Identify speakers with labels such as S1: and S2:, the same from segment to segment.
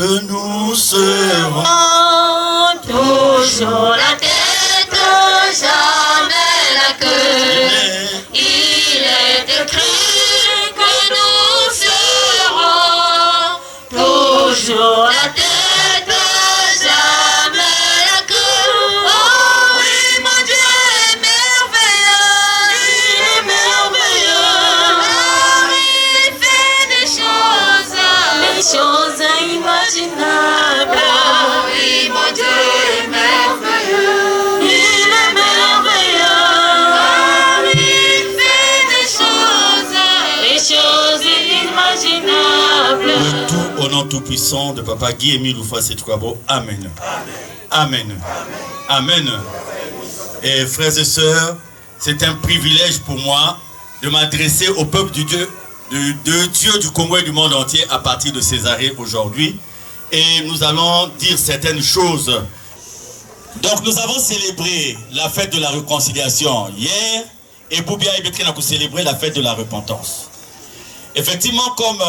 S1: que nous serons.
S2: Toujours la tête, jamais la queue. Il est écrit que nous serons toujours la tête, jamais la queue. Oh oui, mon Dieu est merveilleux, il est merveilleux. Oh, il fait des choses inimaginables. Oh oui, mon Dieu est merveilleux, il est merveilleux. Oh, il fait des choses inimaginables.
S1: Le tout au nom tout-puissant de Papa Guy-Émile Oufouas-Setukwabo. Amen. Amen. Amen. Et frères et sœurs, c'est un privilège pour moi de m'adresser au peuple du Dieu, de Dieu du Congo et du monde entier à partir de Césarée aujourd'hui. Et nous allons dire certaines choses. Donc nous avons célébré la fête de la réconciliation hier et Boubia et Bétrina ont célébré la fête de la repentance. Effectivement, comme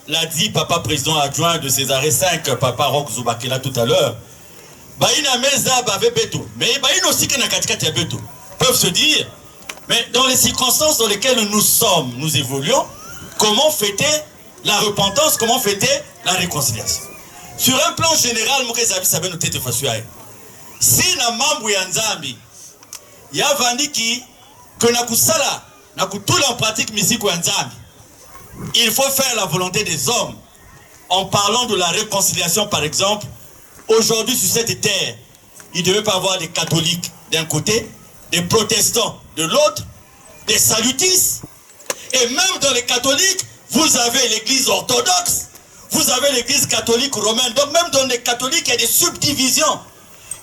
S1: l'a dit Papa Président adjoint de Césarée 5, Papa Roch Zoubakela tout à l'heure, Baïna Meza Bavé Beto, mais Baïna aussi qui n'a Katikati Beto, peuvent se dire, mais dans les circonstances dans lesquelles nous sommes, nous évoluons, comment fêter la repentance, comment fêter la réconciliation. Sur un plan général, si na mambo ya Nzambi, ya vandiki que na kusala, na kutula en pratique misiko ya Nzambi, il faut faire la volonté des hommes. En parlant de la réconciliation, par exemple, aujourd'hui sur cette terre, il ne devait pas avoir des catholiques d'un côté, des protestants de l'autre, des salutistes. Et même dans les catholiques, vous avez l'église orthodoxe, vous avez l'église catholique romaine. Donc même dans les catholiques, il y a des subdivisions.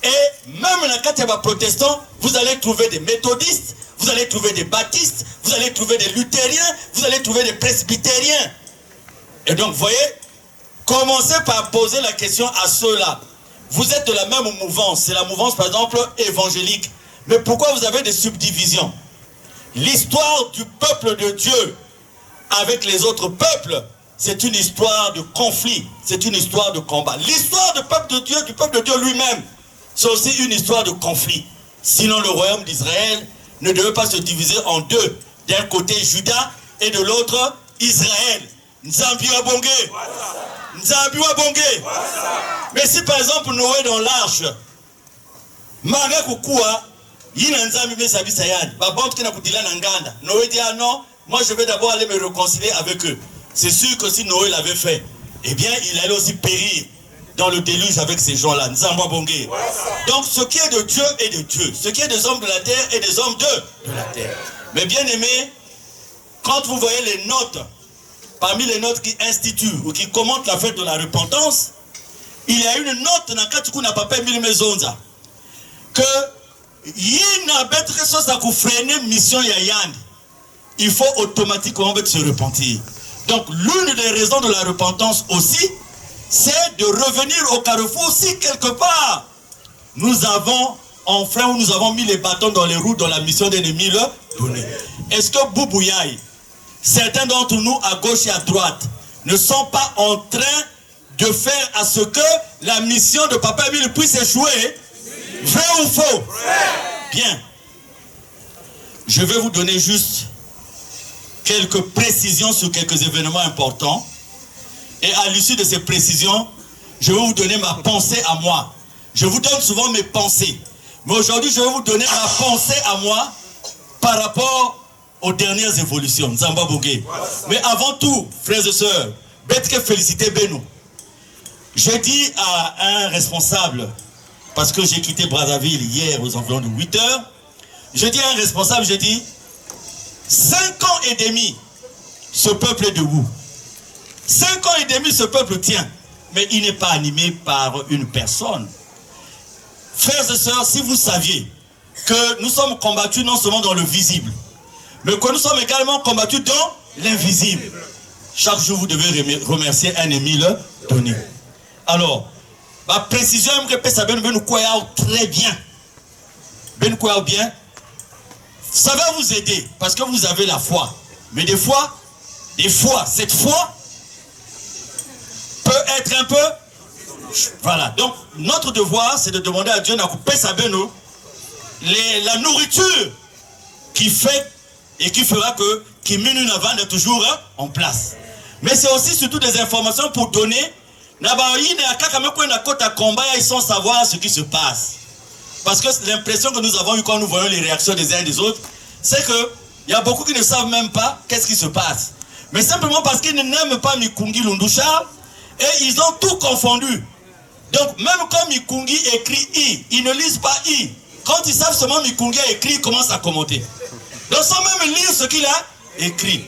S1: Et même dans les catholiques protestants, vous allez trouver des méthodistes, vous allez trouver des baptistes, vous allez trouver des luthériens, vous allez trouver des presbytériens. Et donc, vous voyez, commencez par poser la question à ceux-là. Vous êtes de la même mouvance, c'est la mouvance par exemple évangélique. Mais pourquoi vous avez des subdivisions? L'histoire du peuple de Dieu avec les autres peuples, c'est une histoire de conflit, c'est une histoire de combat. L'histoire du peuple de Dieu lui-même, c'est aussi une histoire de conflit. Sinon le royaume d'Israël ne devait pas se diviser en deux. D'un côté Juda et de l'autre Israël. Nzambi wa Bongé. Nzambi wa Bongé. Mais si par exemple Noé dans l'arche, Manga Kukua, Yina Nzambi Mesabi Sayad, Babante Kina Kutila Nanganda, Noé dit ah non, moi je vais d'abord aller me réconcilier avec eux. C'est sûr que si Noé l'avait fait, eh bien il allait aussi périr dans le déluge avec ces gens-là. Nzambi wa Bongé. Donc ce qui est de Dieu est de Dieu. Ce qui est des hommes de la terre est des hommes de la terre. Mais bien aimé, quand vous voyez les notes, parmi les notes qui instituent ou qui commentent la fête de la repentance, il y a une note dans Katikou n'a pas permis Mezonza que Yina betre chose à freiner mission Yayand. Il faut automatiquement se repentir. Donc l'une des raisons de la repentance aussi, c'est de revenir au carrefour si quelque part nous avons enfin où nous avons mis les bâtons dans les roues dans la mission d'ennemi le donner. Est-ce que Boubouyaï, certains d'entre nous à gauche et à droite ne sont pas en train de faire à ce que la mission de Papa Émile puisse échouer? Vrai ou faux? Bien. Je vais vous donner juste quelques précisions sur quelques événements importants. Et à l'issue de ces précisions, je vais vous donner ma pensée à moi. Je vous donne souvent mes pensées. Mais aujourd'hui, je vais vous donner ma pensée à moi par rapport aux dernières évolutions. Nzamba Bongé. Mais avant tout, frères et sœurs, Betke féliciter Beno. J'ai dit à un responsable, parce que j'ai quitté Brazzaville hier aux environs de 8 heures, j'ai dit à un responsable, j'ai dit, 5 ans et demi, ce peuple est debout. 5 ans et demi, ce peuple tient. Mais il n'est pas animé par une personne. Frères et sœurs, si vous saviez que nous sommes combattus non seulement dans le visible, mais que nous sommes également combattus dans l'invisible. Chaque jour, vous devez remercier un Émile Donné. Alors, ma précision, ça va nous croire très bien. Ben croire bien. Ça va vous aider parce que vous avez la foi. Mais des fois, cette foi peut être un peu Voilà. Donc, notre devoir, c'est de demander à Dieu de couper sa beno, la nourriture qui fait et qui fera que qui mène avant est toujours en place. Mais c'est aussi surtout des informations pour donner. Ils sont savoir ce qui se passe. Parce que l'impression que nous avons eu quand nous voyons les réactions des uns et des autres, c'est que il y a beaucoup qui ne savent même pas qu'est-ce qui se passe. Mais simplement parce qu'ils n'aiment pas Mikungi Lundusha et ils ont tout confondu. Donc même quand Mikungi écrit I, ils ne lisent pas I. Quand ils savent seulement Mikungi a écrit, ils commencent à commenter. Donc sans même lire ce qu'il a écrit.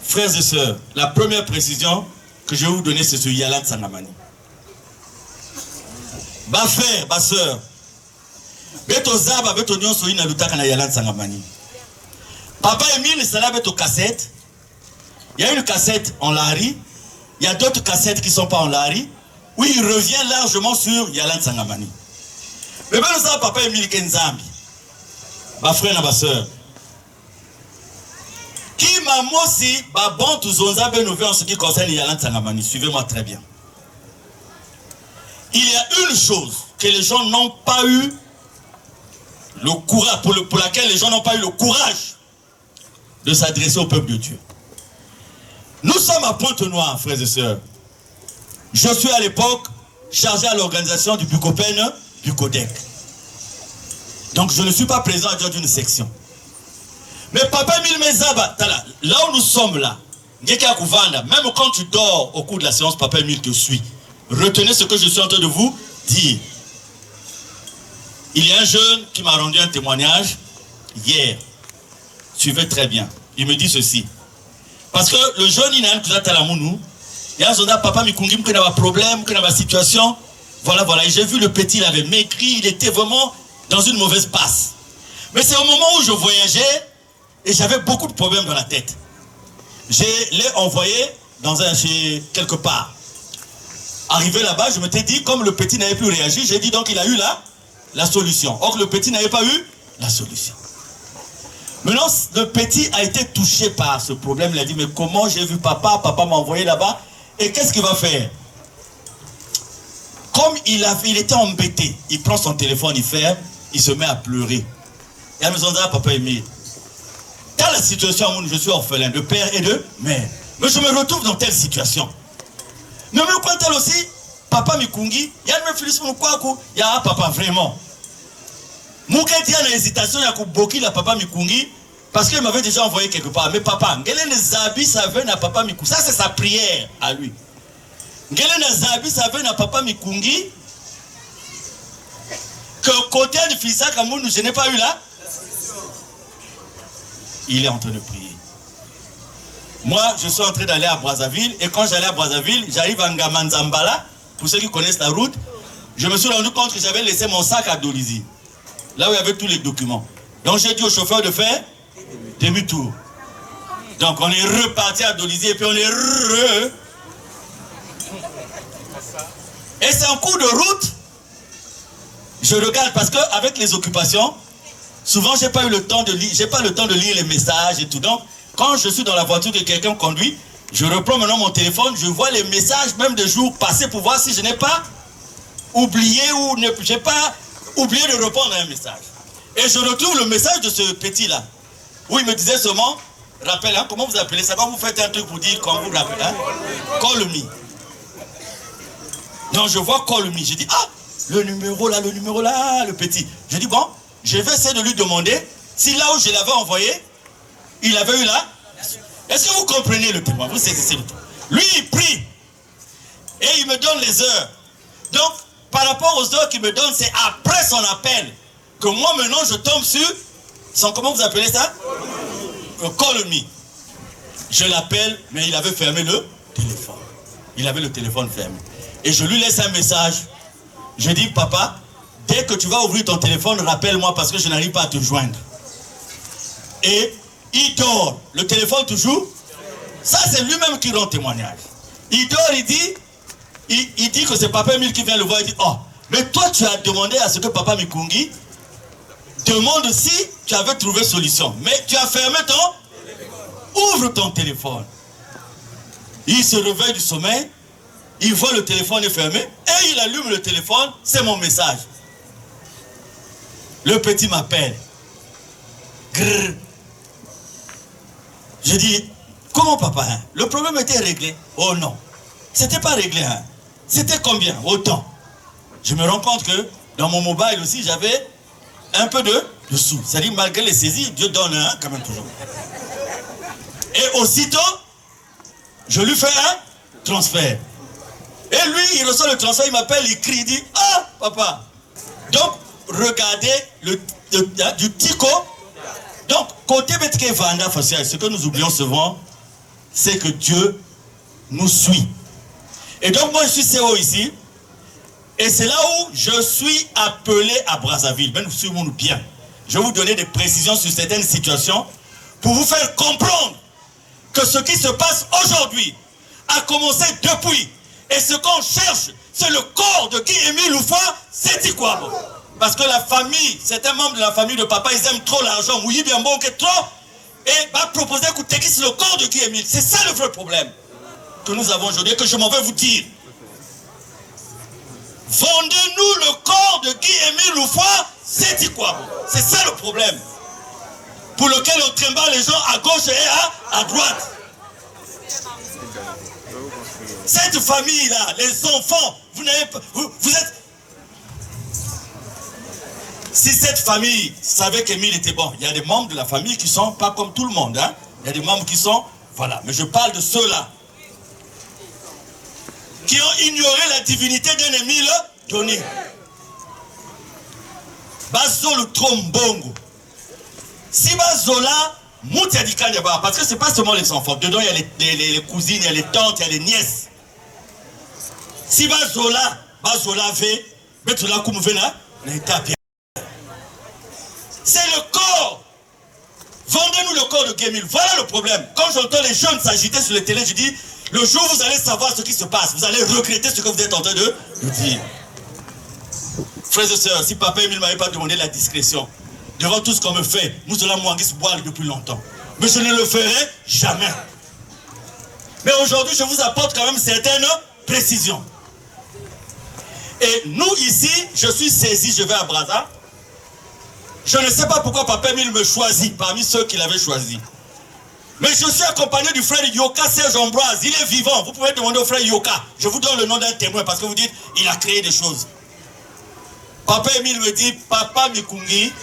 S1: Frères et sœurs, la première précision que je vais vous donner, c'est sur Yalan Sangamani. Ba frère, ba sœur, beto zaba beto nyonso ina lutaka na Yalan Sangamani. Papa Emile Sala beto cassette. Il y a une cassette en lari, il y a d'autres cassettes qui ne sont pas en lari, où il revient largement sur Yalan Sangamani. Mais ben ça papa Emile Kenzambi. Ba frère na ba sœur. Qui m'a aussi ba bon tous zonza benové en ce qui concerne Yalan Sangamani. Suivez-moi très bien. Il y a une chose que les gens n'ont pas eu le courage, pour laquelle les gens n'ont pas eu le courage de s'adresser au peuple de Dieu. Nous sommes à Pointe-Noire, frères et sœurs. Je suis à l'époque chargé à l'organisation du Bucopen du Codec. Donc je ne suis pas présent à d'une section. Mais Papa Emile Mezaba, là où nous sommes là, même quand tu dors au cours de la séance, Papa Emile te suit. Retenez ce que je suis en train de vous dire. Il y a un jeune qui m'a rendu un témoignage hier. Suivez très bien. Il me dit ceci. Parce que le jeune, il a un cousin Talamounou. Il y a un zonda, papa Mikungi, qui a un problème, qui a une situation. Voilà, voilà. Et j'ai vu le petit, il avait maigri, il était vraiment dans une mauvaise passe. Mais c'est au moment où je voyageais et j'avais beaucoup de problèmes dans la tête. Je l'ai envoyé chez quelque part. Arrivé là-bas, je m'étais dit, comme le petit n'avait plus réagi, j'ai dit donc il a eu la solution. Or, le petit n'avait pas eu la solution. Maintenant, le petit a été touché par ce problème. Il a dit, mais comment j'ai vu papa m'a envoyé là-bas. Et qu'est-ce qu'il va faire? Comme il était embêté, il prend son téléphone, il ferme, il se met à pleurer. Et à la maison de papa Emile. Dans la situation où je suis orphelin de père et de mère, mais je me retrouve dans telle situation. Mais même quand elle aussi, papa Mikungi, il y a une Philippe Moukwaku, il y a papa vraiment. Mouketi a une hésitation, il y a beaucoup la papa Mikungi, parce qu'il m'avait déjà envoyé quelque part. Mais papa, Ngele Nezabi savait na papa Mikungi. Ça, c'est sa prière à lui. Ngele Nezabi savait na papa Mikungi que côté de Fissa Kamoun, je n'ai pas eu là. Il est en train de prier. Moi, je suis en train d'aller à Brazzaville. Et quand j'allais à Brazzaville, j'arrive à Ngamanzambala. Pour ceux qui connaissent la route, je me suis rendu compte que j'avais laissé mon sac à Dolisie. Là où il y avait tous les documents. Donc j'ai dit au chauffeur de faire demi-tour. Donc on est reparti à Dolisie et puis on est Et c'est en cours de route. Je regarde parce qu'avec les occupations, souvent j'ai pas eu le temps de lire, j'ai pas le temps de lire les messages et tout. Donc quand je suis dans la voiture que quelqu'un conduit, je reprends maintenant mon téléphone, je vois les messages même des jours passés pour voir si je n'ai pas oublié ou j'ai pas oublié de répondre à un message. Et je retrouve le message de ce petit-là, où il me disait seulement, rappel, hein, comment vous appelez ça? Quand vous faites un truc pour dire, quand vous l'appelez, hein? Call me. Donc je vois call me, je dis, ah, le numéro là, le petit. Je dis, bon, je vais essayer de lui demander si là où je l'avais envoyé, il avait eu là. Est-ce que vous comprenez le témoin? Vous saisissez le témoin. Lui, il prie. Et il me donne les heures. Donc, par rapport aux heures qu'il me donne, c'est après son appel que moi maintenant je tombe sur son, comment vous appelez ça? Call me. Je l'appelle, mais il avait fermé le téléphone. Il avait le téléphone fermé. Et je lui laisse un message. Je dis, papa, dès que tu vas ouvrir ton téléphone, rappelle-moi parce que je n'arrive pas à te joindre. Et il dort. Le téléphone toujours. Ça, c'est lui-même qui rend témoignage. Il dort, il dit que c'est Papa Emile qui vient le voir. Il dit, oh, mais toi, tu as demandé à ce que Papa Mikungi demande si tu avais trouvé solution. Mais tu as fermé ton... Ouvre ton téléphone. Il se réveille du sommeil. il voit le téléphone est fermé et il allume le téléphone, c'est mon message. Le petit m'appelle. Grrr. Je dis, comment papa, hein? Le problème était réglé? Oh non, c'était pas réglé. Hein? C'était combien? Autant. Je me rends compte que dans mon mobile aussi, j'avais un peu de sous. C'est-à-dire, malgré les saisies, Dieu donne quand même toujours. Et aussitôt, je lui fais un transfert. Et lui, il reçoit le transfert, il m'appelle, il crie, il dit, ah, papa. Donc, regardez du tico. Donc, côté Betke Vanda, ce que nous oublions souvent, c'est que Dieu nous suit. Et donc, moi, je suis CEO ici. Et c'est là où je suis appelé à Brazzaville. Ben, suivons-nous bien. Je vais vous donner des précisions sur certaines situations pour vous faire comprendre que ce qui se passe aujourd'hui a commencé depuis. Et ce qu'on cherche, c'est le corps de Guy-Émile Loufoua, c'est quoi? Parce que la famille, certains membres de la famille de papa, ils aiment trop l'argent. Mouyi bien bon que trop. Et va proposer écoutez, qui c'est le corps de Guy-Émile. C'est ça le vrai problème que nous avons aujourd'hui, que je m'en vais vous dire. Vendez-nous le corps de Guy-Émile Loufoua, c'est quoi? C'est ça le problème. Pour lequel on trimballe les gens à gauche et à droite. Cette famille-là, les enfants, vous n'avez pas. Vous êtes. Si cette famille savait qu'Émile était bon, il y a des membres de la famille qui sont pas comme tout le monde. Hein? Il y a des membres qui sont. Voilà. Mais je parle de ceux-là qui ont ignoré la divinité d'un Émile donné. Bazo le trombongo. Si Bazola, Moutiadikanyaba, parce que c'est pas seulement les enfants. Dedans, il y a les cousines, il y a les tantes, il y a les nièces. Si Bazola V, Betola Koumvena, c'est le corps. Vendez-nous le corps de Guy-Émile. Voilà le problème. Quand j'entends les jeunes s'agiter sur les télés, je dis, le jour où vous allez savoir ce qui se passe, vous allez regretter ce que vous êtes en train de dire. Frères et sœurs, si papa Émile ne m'avait pas demandé la discrétion, devant tout ce qu'on me fait, nous allons Mouangis boire depuis longtemps. Mais je ne le ferai jamais. Mais aujourd'hui, je vous apporte quand même certaines précisions. Et nous ici, je suis saisi, je vais à Brazza. Je ne sais pas pourquoi papa Émile me choisit parmi ceux qu'il avait choisis. Mais je suis accompagné du frère Yoka Serge Ambroise. Il est vivant. Vous pouvez demander au frère Yoka. Je vous donne le nom d'un témoin parce que vous dites, il a créé des choses. Papa Émile me dit, papa Mikungi,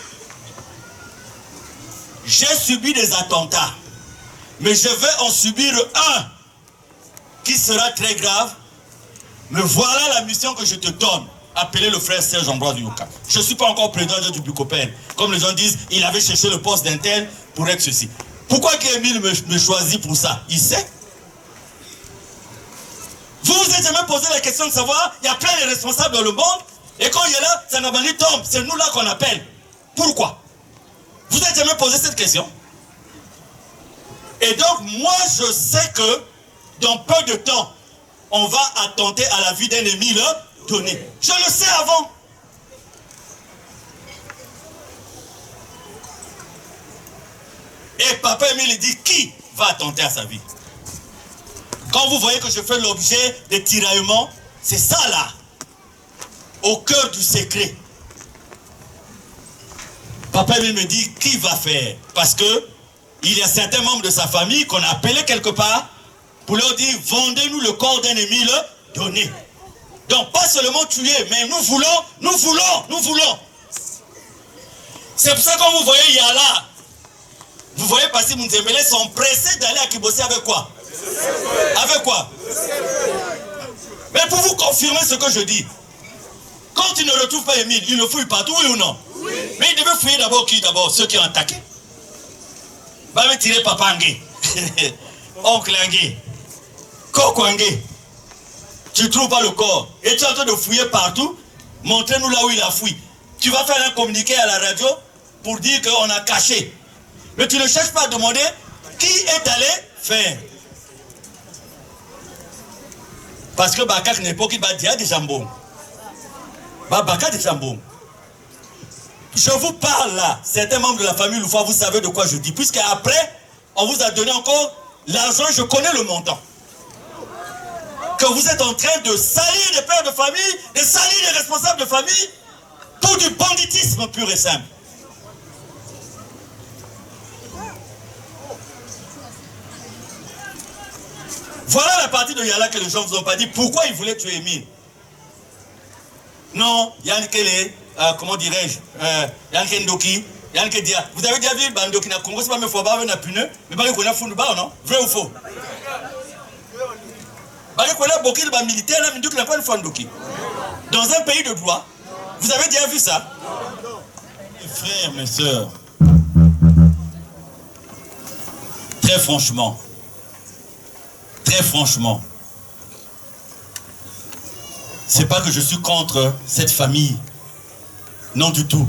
S1: j'ai subi des attentats. Mais je vais en subir un qui sera très grave. Mais voilà la mission que je te donne. Appelez le frère Serge Ambroise Yoka. Je ne suis pas encore président du Bucopel. Comme les gens disent, il avait cherché le poste d'un tel pour être ceci. Pourquoi Guy-Émile me choisit pour ça? Il sait. Vous vous êtes jamais posé la question de savoir, il y a plein de responsables dans le monde, et quand il est là, Sanabani tombe. C'est nous là qu'on appelle. Pourquoi? Vous n'avez jamais posé cette question? Et donc, moi, je sais que dans peu de temps, on va attenter à la vie d'un Émile donné. Je le sais avant. Et papa Émile dit, qui va attenter à sa vie? Quand vous voyez que je fais l'objet de tiraillements, c'est ça là, au cœur du secret. Papa Émile me dit, qui va faire? Parce que il y a certains membres de sa famille qu'on a appelés quelque part pour leur dire, vendez-nous le corps d'un Émile donné. Donc pas seulement tuer, mais nous voulons. C'est pour ça que quand vous voyez Yala, vous voyez Passi Mounzembele sont pressés d'aller à Kibossi avec quoi? Avec quoi? Mais pour vous confirmer ce que je dis, quand il ne retrouve pas Émile, il le fouille partout, oui ou non? Oui. Mais il devait fouiller d'abord qui? D'abord ceux qui ont attaqué. Va me tirer Papa Angé, Oncle Angé, Koko Angé. Tu ne trouves pas le corps. Et tu es en train de fouiller partout. Montrez-nous là où il a fouillé. Tu vas faire un communiqué à la radio pour dire qu'on a caché. Mais tu ne cherches pas à demander qui est allé faire. Parce que Bakak n'est pas qui va dire des jambons. Bakak des jambons. Je vous parle là. Certains membres de la famille Loufoua, vous savez de quoi je dis. Puisque après, on vous a donné encore l'argent, je connais le montant. que vous êtes en train de salir les pères de famille, de salir les responsables de famille, pour du banditisme pur et simple. Voilà la partie de Yala que les gens ne vous ont pas dit. Pourquoi ils voulaient tuer Émile? Non, Yann Kele, comment dirais-je, Yann Kendoki, Yann Kedia. Vous avez déjà vu Bandoki na Congo, c'est pas mes fois, on a pune, mais pas qu'on a fou, non? Vrai ou faux? Parce qu'on a beaucoup de militaires, mais n'a pas une fois Ndoki. Dans un pays de droit, vous avez déjà vu ça? Mes frères, mes sœurs, très franchement, c'est pas que je suis contre cette famille, non du tout.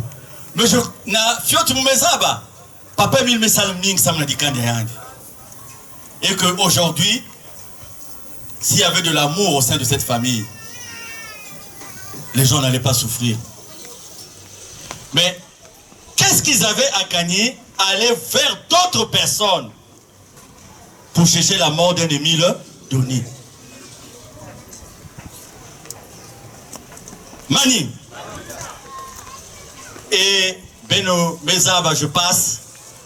S1: Mais je na fiotu mumezaba, papa Émile Messalming samna dikande yandi. Et que aujourd'hui, s'il y avait de l'amour au sein de cette famille, les gens n'allaient pas souffrir. Mais qu'est-ce qu'ils avaient à gagner à aller vers d'autres personnes pour chercher la mort d'un Émile Doni? Mani. Et Beno Mezaba, je passe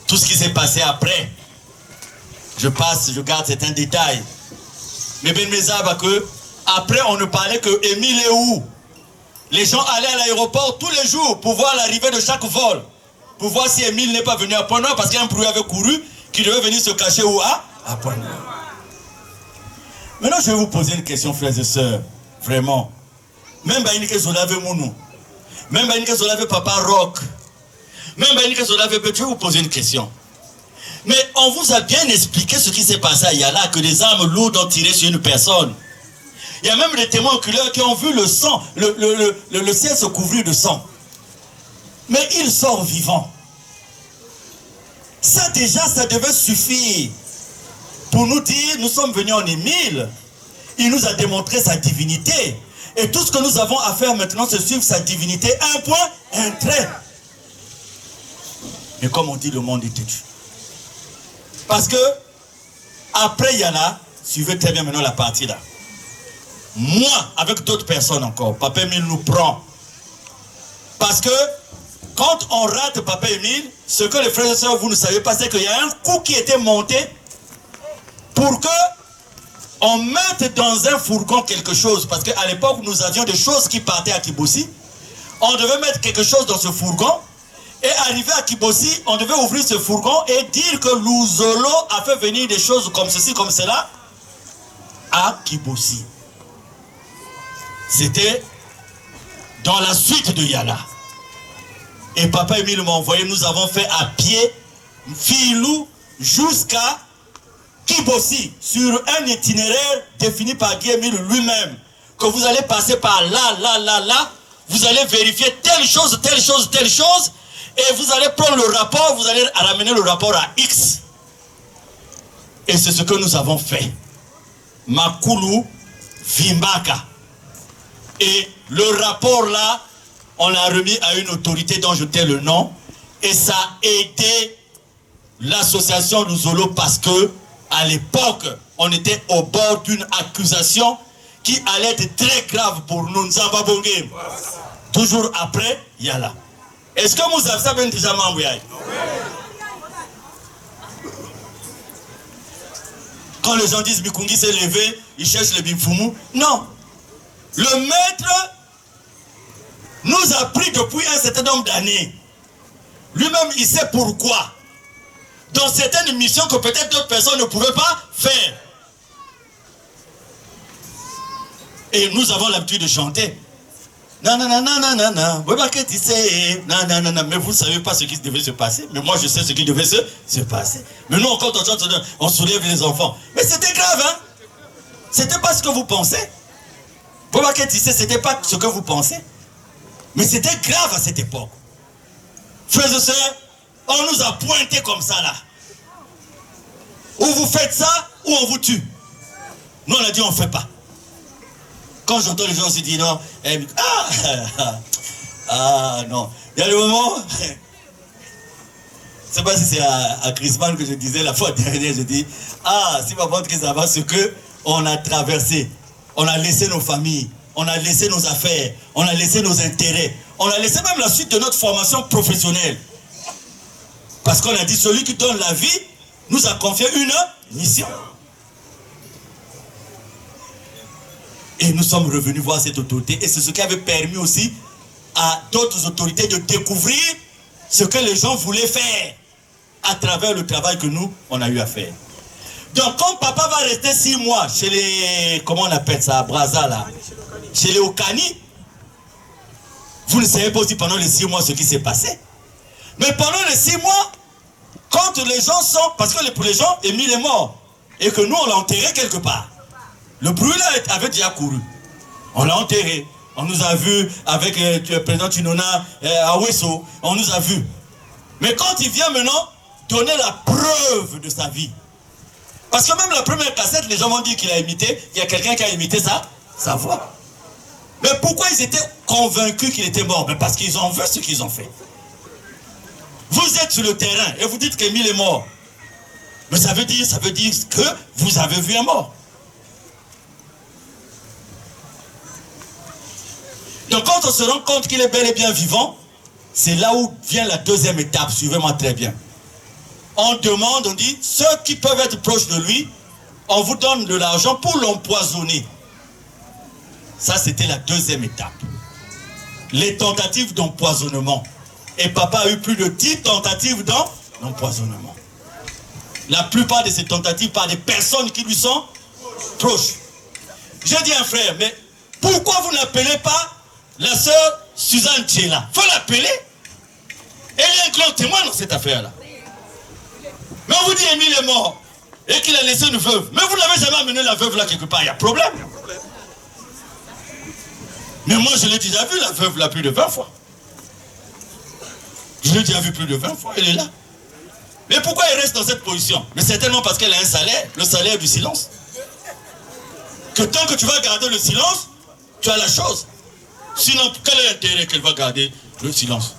S1: tout ce qui s'est passé après. Je passe, je garde certains détails. Mais Ben Mezaba, que après on ne parlait que Émile est où? Les gens allaient à l'aéroport tous les jours pour voir l'arrivée de chaque vol. Pour voir si Émile n'est pas venu à Pointe-Noire parce qu'un bruit avait couru qu'il devait venir se cacher où? À Pointe-Noire. Maintenant je vais vous poser une question, frères et sœurs. Vraiment. Même Baïnike Zolave Mounou. Même Baïnike Zolave Papa Rock. Même Baïnike Zolave, je vais vous poser une question. Mais on vous a bien expliqué ce qui s'est passé à Yala, que des armes lourdes ont tiré sur une personne. Il y a même des témoins oculaires qui ont vu le sang, le ciel se couvrir de sang. Mais il sort vivant. Ça déjà, ça devait suffire pour nous dire, nous sommes venus en Émile. Il nous a démontré sa divinité. Et tout ce que nous avons à faire maintenant, c'est suivre sa divinité. Un point, un trait. Mais comme on dit, le monde est têtu. Parce que, après Yana, suivez très bien maintenant la partie là. Moi, avec d'autres personnes encore, Papa Émile nous prend. Parce que, quand on rate Papa Émile, ce que les frères et sœurs, vous ne savez pas, c'est qu'il y a un coup qui était monté pour que on mette dans un fourgon quelque chose. Parce qu'à l'époque, nous avions des choses qui partaient à Kibossi. On devait mettre quelque chose dans ce fourgon. Et arrivé à Kibossi, on devait ouvrir ce fourgon et dire que Louzolo a fait venir des choses comme ceci, comme cela, à Kibossi. C'était dans la suite de Yala. Et Papa Émile m'a envoyé, nous avons fait à pied, filou, jusqu'à Kibossi, sur un itinéraire défini par Guy Émile lui-même. Que vous allez passer par là, vous allez vérifier telle chose, et vous allez prendre le rapport, vous allez ramener le rapport à X. Et c'est ce que nous avons fait. Makulu Vimbaka. Et le rapport là, on l'a remis à une autorité dont je tais le nom. Et ça a aidé l'association Louzolo parce que, à l'époque, on était au bord d'une accusation qui allait être très grave pour nous. Nzambabongé. Toujours après, Yala. Est-ce que vous avez ça bien déjà m'envoyé? Quand les gens disent Mikungi s'est levé, ils cherchent le Bimfumu. Non. Le maître nous a pris depuis un certain nombre d'années. Lui-même, il sait pourquoi. Dans certaines missions que peut-être d'autres personnes ne pouvaient pas faire. Et nous avons l'habitude de chanter. Non, mais vous ne savez pas ce qui devait se passer. Mais moi, je sais ce qui devait se passer. Mais nous, quand on chante, on soulève les enfants. Mais c'était grave, hein. C'était pas ce que vous pensez. C'était pas ce que vous pensez. Mais c'était grave à cette époque. Frères et sœurs, on nous a pointé comme ça là. Ou vous faites ça, ou on vous tue. Nous, on a dit on ne fait pas. Quand j'entends les gens se dire non, non. Il y a le moment, je ne sais pas si c'est à Chrisman que je disais la fois dernière, je dis, si ma bonne que ça va, ce qu'on a traversé. On a laissé nos familles, on a laissé nos affaires, on a laissé nos intérêts, on a laissé même la suite de notre formation professionnelle. Parce qu'on a dit, celui qui donne la vie nous a confié une mission. Et nous sommes revenus voir cette autorité. Et c'est ce qui avait permis aussi à d'autres autorités de découvrir ce que les gens voulaient faire à travers le travail que nous, on a eu à faire. Donc, quand papa va rester 6 mois chez les, comment on appelle ça, à Brazza, là, chez les Okani, vous ne savez pas aussi pendant les 6 mois ce qui s'est passé. Mais pendant les 6 mois, quand les gens sont, parce que pour les gens, Émile est mort, et que nous, on l'a enterré quelque part. Le bruit là avait déjà couru. On l'a enterré. On nous a vus avec le président Tunona à Wesso. On nous a vus. Mais quand il vient maintenant donner la preuve de sa vie, parce que même la première cassette, les gens vont dire qu'il a imité, il y a quelqu'un qui a imité sa voix. Mais pourquoi ils étaient convaincus qu'il était mort? Mais parce qu'ils ont vu ce qu'ils ont fait. Vous êtes sur le terrain et vous dites qu'Émile est mort. Mais ça veut dire que vous avez vu un mort. Donc quand on se rend compte qu'il est bel et bien vivant, c'est là où vient la deuxième étape, suivez-moi très bien. On demande, on dit, ceux qui peuvent être proches de lui, on vous donne de l'argent pour l'empoisonner. Ça, c'était la deuxième étape. Les tentatives d'empoisonnement. Et papa a eu plus de 10 tentatives d'empoisonnement. La plupart de ces tentatives par des personnes qui lui sont proches. J'ai dit à un frère, mais pourquoi vous n'appelez pas la sœur Suzanne Tchela? Il faut l'appeler. Elle est un grand témoin dans cette affaire-là. Mais on vous dit Émile est mort et qu'il a laissé une veuve. Mais vous n'avez jamais amené la veuve là quelque part, il y a problème. Mais moi je l'ai déjà vu, la veuve là plus de 20 fois. Je l'ai déjà vu plus de 20 fois, elle est là. Mais pourquoi elle reste dans cette position? Mais certainement parce qu'elle a un salaire, le salaire du silence. Que tant que tu vas garder le silence, tu as la chose. Sinon, quel est l'intérêt qu'elle va garder le silence?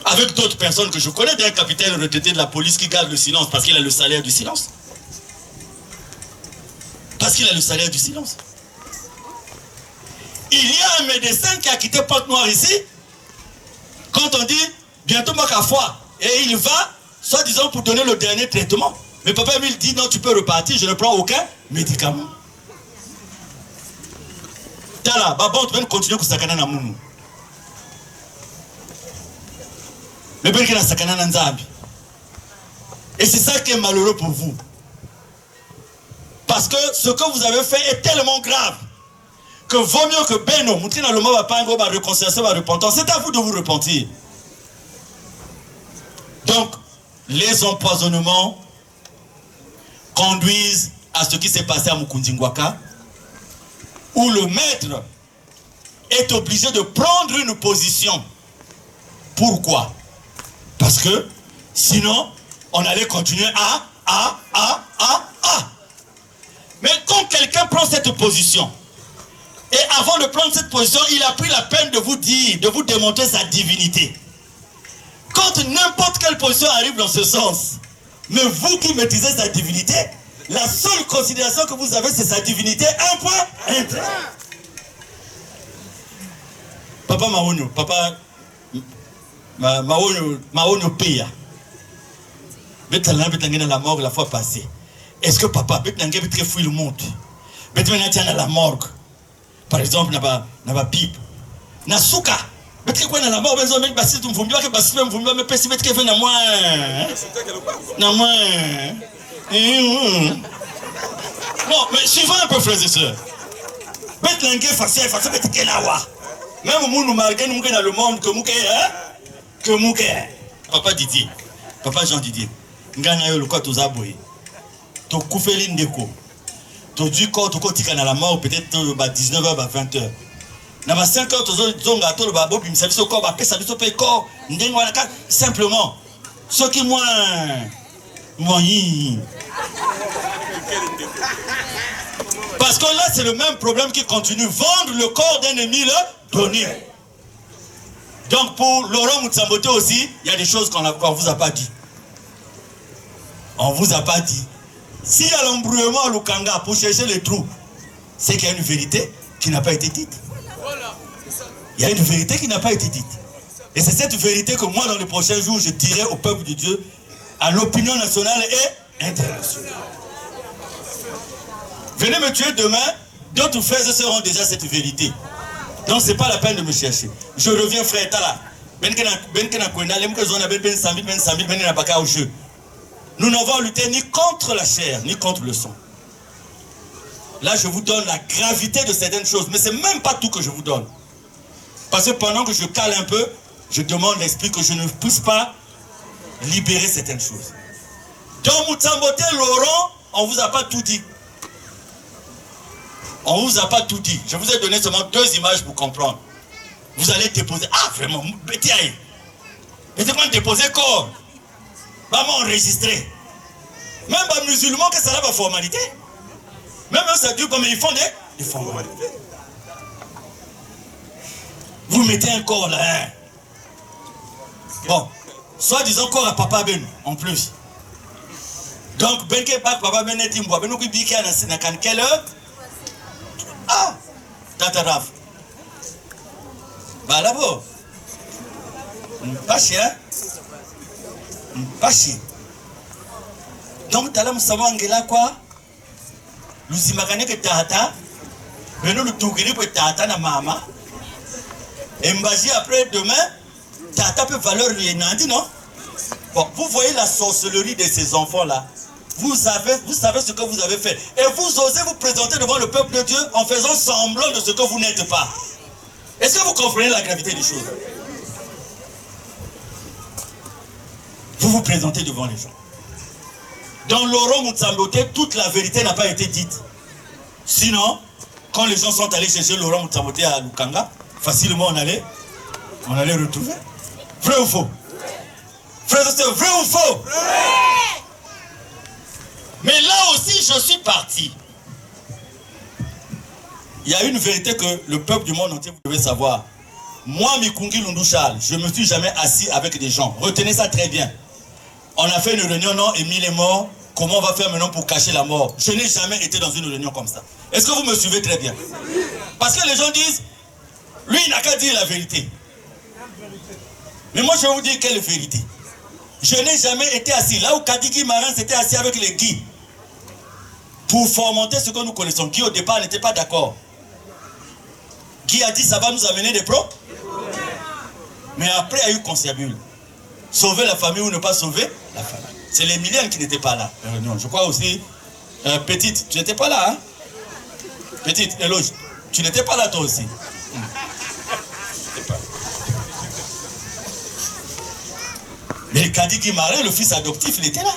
S1: Avec d'autres personnes que je connais, d'un capitaine retraité de la police qui garde le silence parce qu'il a le salaire du silence. Parce qu'il a le salaire du silence. Il y a un médecin qui a quitté Pointe-Noire ici. Quand on dit, bientôt Makafoua, et il va, soi-disant pour donner le dernier traitement. Mais papa Emile dit, non, tu peux repartir, je ne prends aucun médicament. Tala, Babon, tu vas continuer pour sakana na mounou. Mais bien qu'il y a sakana na nzambi. Et c'est ça qui est malheureux pour vous. Parce que ce que vous avez fait est tellement grave que vaut mieux que Beno, Moutrina Loma va pas un réconciliation, va repentance. C'est à vous de vous repentir. Donc, les empoisonnements conduisent à ce qui s'est passé à Mukundingwaka, où le maître est obligé de prendre une position. Pourquoi? Parce que sinon, on allait continuer à. Mais quand quelqu'un prend cette position, et avant de prendre cette position, il a pris la peine de vous dire, de vous démontrer sa divinité. Quand n'importe quelle position arrive dans ce sens, mais vous qui maîtrisez sa divinité, la seule considération que vous avez, c'est sa divinité, un point, un trait. Papa Maonyo, papa Maonyo Peya, Betalanga la morgue la fois passée. Est-ce que papa, Betalanga très fouille le monde? Betalanga à la morgue. Par exemple, n'a pipe. Na souka. Betalanga quoi dans la morgue, besoin de passer tout vomir, que passer même vomir, mais pessimé que fait na moi. Na moi. Non, mais suivons un peu, frères et sœurs. Betalanga facile, Betalanga là wa. Même nous nous marquons dans le monde que Mouké. Papa Didier, papa Jean Didier. Ngana yo le quoi tous aboyés. To koufeli ndeko. To du corps to kotika na la mort peut-être 19h à 20h. Na ba 5h to zonga to le babo bim service au corps ba pesa biso pe corps ndengo wana simplement ce qui moi parce que là c'est le même problème qui continue, vendre le corps d'un ennemi le donner. Donc pour Laurent Moutsambote aussi, il y a des choses qu'on vous a pas dit. On vous a pas dit. S'il y a l'embrouillement à Lukanga pour chercher les trous, c'est qu'il y a une vérité qui n'a pas été dite. Il y a une vérité qui n'a pas été dite. Et c'est cette vérité que moi, dans les prochains jours, je dirai au peuple de Dieu, à l'opinion nationale et internationale. Venez me tuer demain, d'autres frères et sœurs ont déjà cette vérité. Donc ce n'est pas la peine de me chercher. Je reviens, frère Tala. Nous n'avons lutté ni contre la chair, ni contre le sang. Là, je vous donne la gravité de certaines choses, mais ce n'est même pas tout que je vous donne. Parce que pendant que je cale un peu, je demande l'esprit que je ne puisse pas libérer certaines choses. Dans Moutsamboté, Laurent, on ne vous a pas tout dit. On ne vous a pas tout dit. Je vous ai donné seulement 2 images pour comprendre. Vous allez déposer. Ah, vraiment, Bétiaï. Et c'est quoi déposer corps? Maman enregistré. Même les musulmans, que ça a la formalité. Même eux, ça dure comme ils font des formalités. Vous mettez un corps là. Hein? Bon, soit disant corps à Papa Ben, en plus. Donc, Ben Kepak, Papa Ben est imbois. Ben nous qui biquent à quelle heure? Ah, Tata Raf. Bah là-bas. Pas cher. Pas cher. Donc, t'as là, nous savons quoi? Nous imaginons que Tata, mais nous tout que Tata na maman. Et Mbazi après demain, Tata peut valoir rien, non? Bon, vous voyez la sorcellerie de ces enfants-là. Vous savez ce que vous avez fait. Et vous osez vous présenter devant le peuple de Dieu en faisant semblant de ce que vous n'êtes pas. Est-ce que vous comprenez la gravité des choses? Vous vous présentez devant les gens. Dans Laurent Moutsamboté, toute la vérité n'a pas été dite. Sinon, quand les gens sont allés chercher Laurent Moutsamboté à Lukanga, facilement on allait retrouver. Vrai ou faux? Frère, c'est vrai ou faux? Vrai. Mais là aussi, je suis parti. Il y a une vérité que le peuple du monde entier, vous devez savoir. Moi, Mikungi Lundu Charles, je ne me suis jamais assis avec des gens. Retenez ça très bien. On a fait une réunion, non, Émile est mort. Comment on va faire maintenant pour cacher la mort? Je n'ai jamais été dans une réunion comme ça. Est-ce que vous me suivez très bien? Parce que les gens disent, lui, il n'a qu'à dire la vérité. Mais moi, je vais vous dire quelle vérité. Je n'ai jamais été assis. Là où Kadiki Marin s'était assis avec les Guy pour fomenter ce que nous connaissons. Guy, au départ, n'était pas d'accord. Guy a dit, ça va nous amener des pros. Mais après, il y a eu conciliabule. Sauver la famille ou ne pas sauver la famille. C'est les millions qui n'étaient pas là. Je crois aussi, Petite, tu n'étais pas là, hein? Petite, Éloge, tu n'étais pas là toi aussi. Mais Kadiki Marin, le fils adoptif, il était là.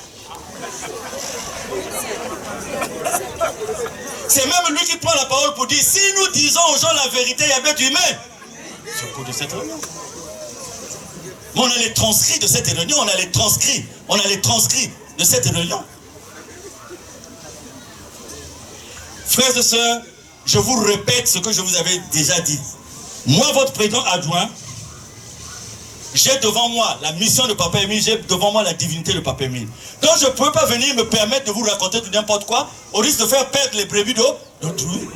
S1: C'est même lui qui prend la parole pour dire, si nous disons aux gens la vérité, il y a bien du humain. C'est au cours de cette réunion. Mais on a les transcrits de cette réunion, on a les transcrits de cette réunion. Frères et sœurs, je vous répète ce que je vous avais déjà dit. Moi, votre président adjoint, j'ai devant moi la mission de Papa Émile, j'ai devant moi la divinité de Papa Émile. Donc je ne peux pas venir me permettre de vous raconter tout n'importe quoi, au risque de faire perdre les brebis d'autrui.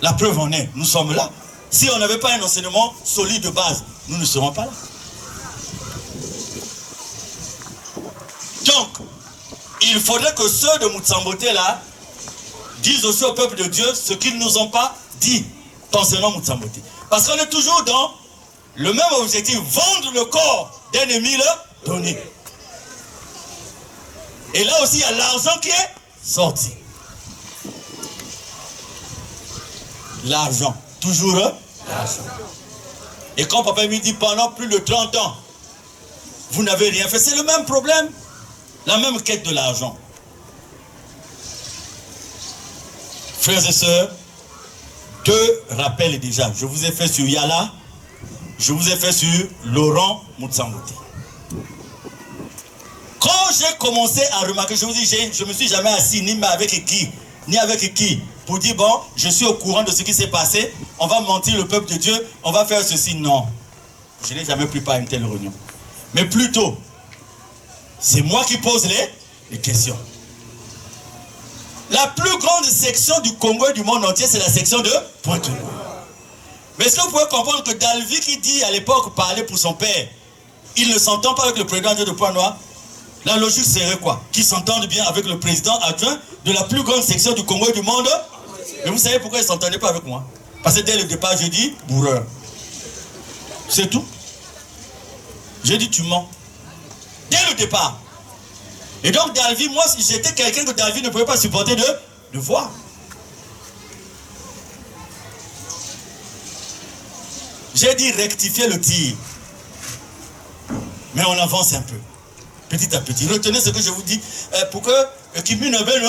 S1: La preuve en est, nous sommes là. Si on n'avait pas un enseignement solide de base, nous ne serons pas là. Donc, il faudrait que ceux de Moutsamboté là disent aussi au peuple de Dieu ce qu'ils ne nous ont pas dit concernant Moutsamboté. Parce qu'on est toujours dans le même objectif, vendre le corps d'un Émile donné. Et là aussi, il y a l'argent qui est sorti. L'argent, toujours l'argent. Et quand Papa Émile dit pendant plus de 30 ans, vous n'avez rien fait, c'est le même problème. La même quête de l'argent. Frères et sœurs, 2 rappels déjà. Je vous ai fait sur Yala, je vous ai fait sur Laurent Moutsamboté. Quand j'ai commencé à remarquer, je vous dis, je ne me suis jamais assis ni avec qui, pour dire, bon, je suis au courant de ce qui s'est passé, on va mentir le peuple de Dieu, on va faire ceci. Non, je n'ai jamais pris part à une telle réunion. Mais plutôt, c'est moi qui pose les questions. La plus grande section du Congo et du monde entier, c'est la section de Pointe-Noire. Mais est-ce que vous pouvez comprendre que Dalvi qui dit à l'époque parler pour son père, il ne s'entend pas avec le président de Pointe-Noire? La logique serait quoi? Qu'il s'entende bien avec le président adjoint de la plus grande section du Congo et du monde. Mais vous savez pourquoi il ne s'entendait pas avec moi? Parce que dès le départ, je dis bourreur. C'est tout. J'ai dit tu mens. Dès le départ. Et donc Dalvi, moi, j'étais quelqu'un que Dalvi ne pouvait pas supporter de voir. J'ai dit rectifier le tir. Mais on avance un peu. Petit à petit. Retenez ce que je vous dis. Pour que Kimi Nobel,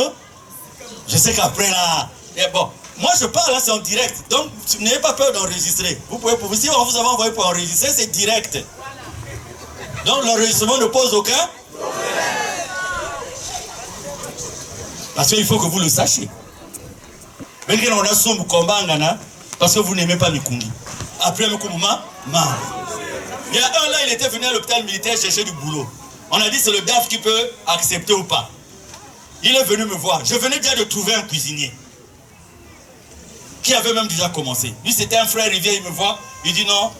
S1: je sais qu'après là. Bon, moi je parle, hein, c'est en direct. Donc n'ayez pas peur d'enregistrer. Vous pouvez, si on vous a envoyé pour enregistrer, c'est direct. Donc l'enregistrement ne pose aucun. Parce qu'il faut que vous le sachiez. Mais quand on a son combat, parce que vous n'aimez pas Mikungi. Après Mikouma, il y a un là, il était venu à l'hôpital militaire chercher du boulot. On a dit c'est le DAF qui peut accepter ou pas. Il est venu me voir. Je venais déjà de trouver un cuisinier. Qui avait même déjà commencé. Lui c'était un frère, il vient, il me voit. Il dit non,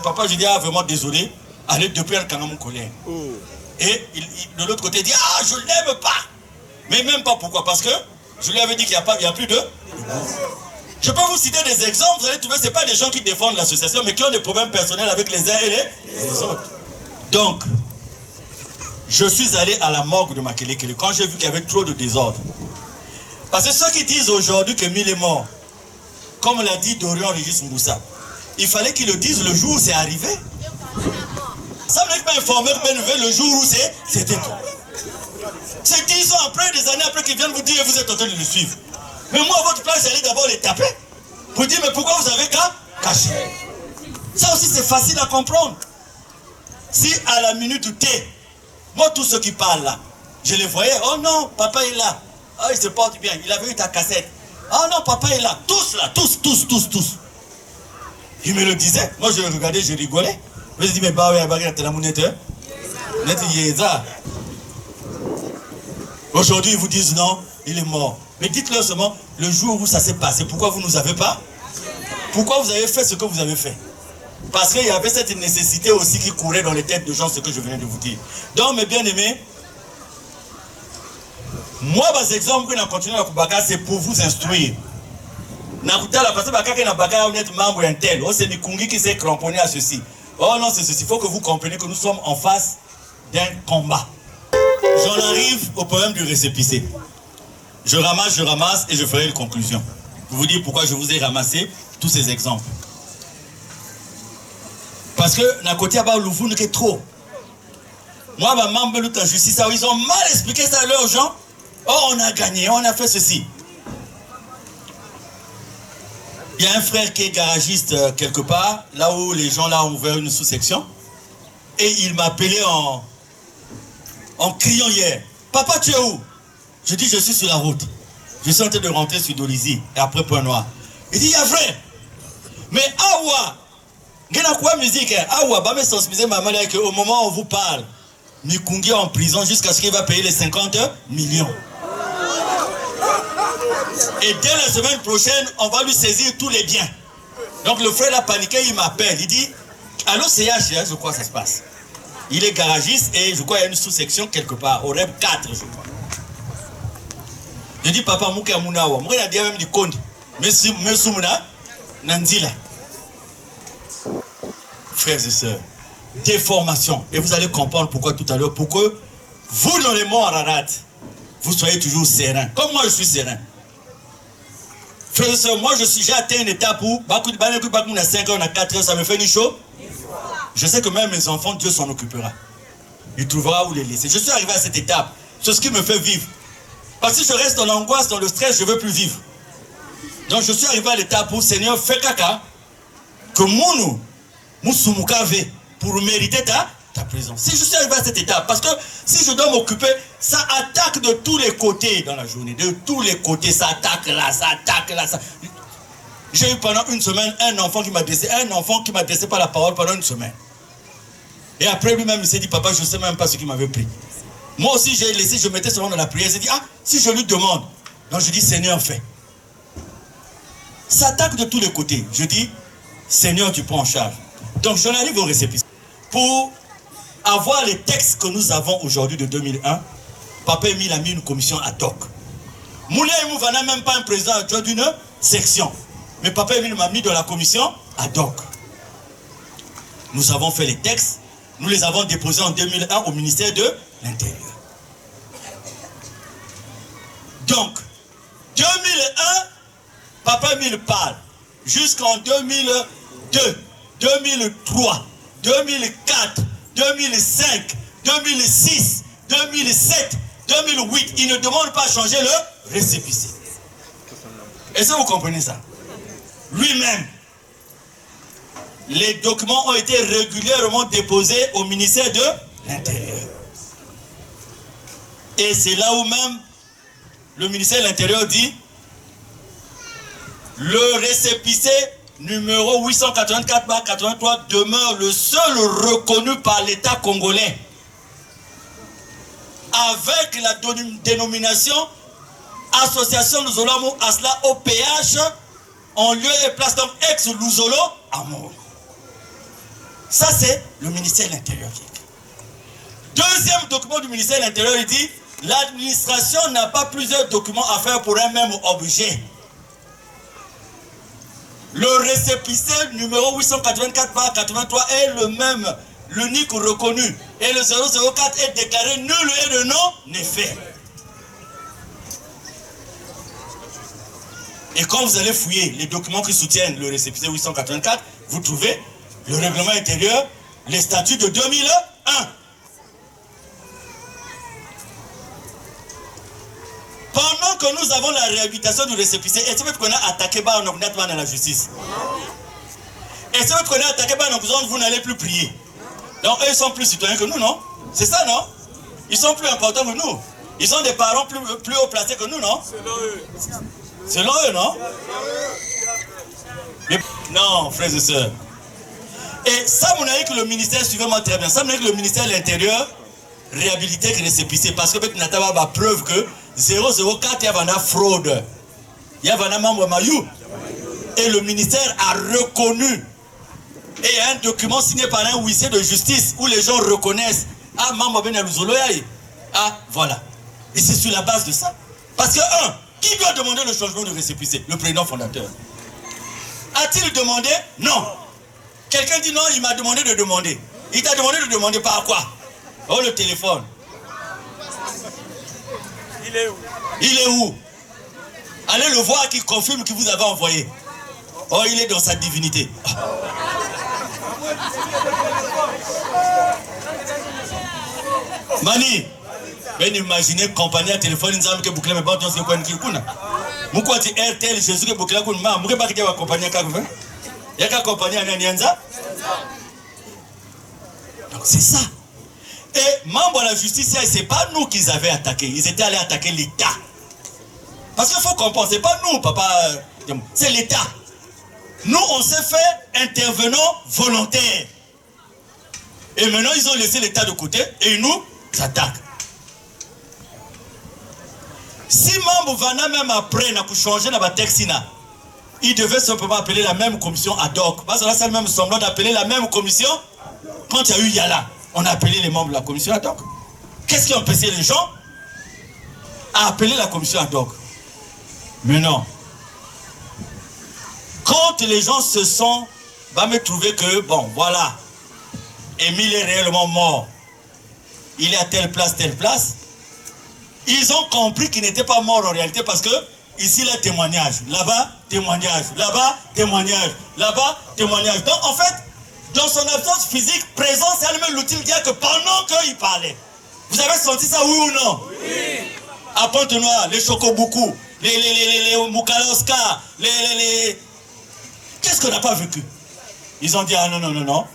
S1: papa, je dis ah, vraiment désolé. Allez depuis un canard mon collègue. Et de l'autre côté il dit ah, je l'aime pas. Mais même pas pourquoi. Parce que je lui avais dit qu'il n'y a plus de. Je peux vous citer des exemples, vous allez trouver, ce n'est pas des gens qui défendent l'association, mais qui ont des problèmes personnels avec les uns et les autres. Donc, je suis allé à la morgue de Makelekele quand j'ai vu qu'il y avait trop de désordre. Parce que ceux qui disent aujourd'hui que Mille est mort, comme l'a dit Dorian Régis Moussa, il fallait qu'ils le disent le jour où c'est arrivé. Ça ne veut pas informer le jour où c'était tout. C'est 10 ans après, des années après qu'ils viennent vous dire et vous êtes en train de le suivre. Mais moi, à votre place, j'allais d'abord les taper. Pour dire, mais pourquoi vous avez qu'à cacher? Ça aussi, c'est facile à comprendre. Si à la minute T, moi, tous ceux qui parlent là, je les voyais, oh non, papa est là. Oh, il se porte bien, il avait eu ta cassette. Oh non, papa est là. Tous là, tous. Il me le disait. Moi, je le regardais, je rigolais. Je me dis, mais bah oui, t'es la mounette. Aujourd'hui, ils vous disent non, il est mort. Mais dites-leur seulement, le jour où ça s'est passé, pourquoi vous ne nous avez pas? Pourquoi vous avez fait ce que vous avez fait? Parce qu'il y avait cette nécessité aussi qui courait dans les têtes de gens, ce que je viens de vous dire. Donc, mes bien-aimés, moi, par exemple, que nous continuons à Koubaka, c'est pour vous instruire. Oh, c'est Mikungi qui s'est cramponné à ceci. Oh non, c'est ceci. Il faut que vous compreniez que nous sommes en face d'un combat. J'en arrive au problème du récépissé. Je ramasse et je ferai une conclusion. Pour vous dire pourquoi je vous ai ramassé tous ces exemples. Parce que Nakoti Aba Louvou n'est que trop. Moi, ma maman, ils ont mal expliqué ça à leurs gens. Oh, on a gagné, on a fait ceci. Il y a un frère qui est garagiste quelque part, là où les gens là ont ouvert une sous-section. Et il m'a appelé en criant hier. Papa, tu es où? Je dis, je suis sur la route. Je suis en train de rentrer sur Dolisie et après Point-Noir. Il dit, il y a vrai. Mais Awa, il y a quoi musique? Awa, bah, mais sensibiliser ma mère qu'au moment où on vous parle, Mikungi est en prison jusqu'à ce qu'il va payer les 50 millions. Et dès la semaine prochaine, on va lui saisir tous les biens. Donc le frère a paniqué, il m'appelle. Il dit, allô CH, je crois que ça se passe. Il est garagiste et je crois qu'il y a une sous-section quelque part, au REB 4, je crois. Je dis, papa, Mouké Amounawa, Mouké a dit même du compte. Messoumna, Nandila. Frères et sœurs, déformation. Et vous allez comprendre pourquoi tout à l'heure, pour que vous, dans les monts Ararat, vous soyez toujours serein. Comme moi, je suis serein. Frères et sœurs, moi, j'ai atteint une étape où, à 5 heures, à 4 heures, ça me fait ni chaud. Je sais que même mes enfants, Dieu s'en occupera. Il trouvera où les laisser. Je suis arrivé à cette étape. C'est ce qui me fait vivre. Parce que si je reste dans l'angoisse, dans le stress, je ne veux plus vivre. Donc je suis arrivé à l'étape où, Seigneur, fais caca, que Mounou, Moussoumouka pour mériter ta présence. Si je suis arrivé à cette étape, parce que si je dois m'occuper, ça attaque de tous les côtés dans la journée. De tous les côtés, ça attaque là, ça attaque là. Ça... J'ai eu pendant une semaine un enfant qui m'a adressé par la parole pendant une semaine. Et après lui-même, il s'est dit, papa, je ne sais même pas ce qu'il m'avait pris. Moi aussi, j'ai laissé, je mettais seulement dans la prière. J'ai dit, ah, si je lui demande, Donc je dis, Seigneur, fais. Ça attaque de tous les côtés. Je dis, Seigneur, tu prends en charge. Donc j'en arrive au récépissé. Pour avoir les textes que nous avons aujourd'hui de 2001, Papa Émile a mis une commission ad hoc. Moulin Mouva n'a même pas un président adjoint d'une section. Mais Papa Émile m'a mis dans la commission ad hoc. Nous avons fait les textes. Nous les avons déposés en 2001 au ministère de l'Intérieur. Donc, 2001, Papa Émile parle jusqu'en 2002, 2003, 2004, 2005, 2006, 2007, 2008. Il ne demande pas à changer le récépissé. Est-ce que vous comprenez ça? Lui-même, les documents ont été régulièrement déposés au ministère de l'Intérieur. Et c'est là où même le ministère de l'Intérieur dit le récépissé numéro 884/83 demeure le seul reconnu par l'État congolais avec la dénomination Association Luzolo Asla OPH en lieu et place, donc ex-Luzolo Amour. Ça c'est le ministère de l'Intérieur. Deuxième document du ministère de l'Intérieur, il dit l'administration n'a pas plusieurs documents à faire pour un même objet. Le récépissé numéro 884/83 est le même, l'unique reconnu. Et le 004 est déclaré nul et de non-effet. Et quand vous allez fouiller les documents qui soutiennent le récépissé 884, vous trouvez le règlement intérieur, les statuts de 2001. Pendant que nous avons la réhabilitation du récépissé, est-ce que vous avez attaqué par dans la justice? Est-ce que vous avez attaqué par vous n'allez plus prier? Donc eux, ils sont plus citoyens que nous, non? C'est ça, non? Ils sont plus importants que nous. Ils ont des parents plus haut placés que nous, non? Selon eux, non? Mais, non, frères et sœurs. Et ça, vous avez que le ministère, suivez-moi très bien, ça, vous avez que le ministère de l'Intérieur réhabilité le récépissé parce que peut-être n'a pas preuve que 004 il y avait une fraude. Il y avait un membre Mayou. Et le ministère a reconnu. Et il y a un document signé par un huissier de justice où les gens reconnaissent. Ah, membre Ben Aluzoloyaï. Ah, voilà. Et c'est sur la base de ça. Parce que, qui doit demander le changement de récépissé? Le président fondateur. A-t-il demandé? Non. Quelqu'un dit non, il m'a demandé de demander. Il t'a demandé de demander par quoi? Oh, le téléphone.
S3: Il est où?
S1: Il est où? Allez le voir qui confirme qu'il vous avait envoyé. Oh, il est dans sa divinité. Mani, ben imaginez compagnie à téléphone, nous avons que boucler mes bandes dans ce coin qui kuna. Pourquoi tu RTL Jésus que boucler kuna ma, pourquoi pas que tu vas compagnie à quoi? Il y a qu'à compagnie à Nyanza. Donc c'est ça. Et membre de la justice, ce n'est pas nous qu'ils avaient attaqué. Ils étaient allés attaquer l'État. Parce qu'il faut comprendre, ce n'est pas nous, papa. C'est l'État. Nous, on s'est fait intervenants volontaires. Et maintenant, ils ont laissé l'État de côté et ils nous attaquent. Si membre Vana, même après, n'a pas changé dans le texte, il devait simplement appeler la même commission ad hoc. Parce que là, c'est le même semblant d'appeler la même commission quand il y a eu Yala. On a appelé les membres de la commission ad hoc. Qu'est-ce qui a empêché les gens à appeler la commission ad hoc? Mais non. Quand les gens se sont, va me trouver que, bon, voilà, Émile est réellement mort. Il est à telle place. Ils ont compris qu'il n'était pas mort en réalité parce que ici, il y a témoignage. Là-bas, témoignage. Là-bas, témoignage. Là-bas, témoignage. Donc, en fait, dans son absence physique, présence, c'est elle-même l'outil de dire que pendant qu'il parlait. Vous avez senti ça, oui ou non? Oui. À Pointe-Noire, les Chocobuku, les Mukaloska, les... Qu'est-ce qu'on n'a pas vécu? Ils ont dit, ah non.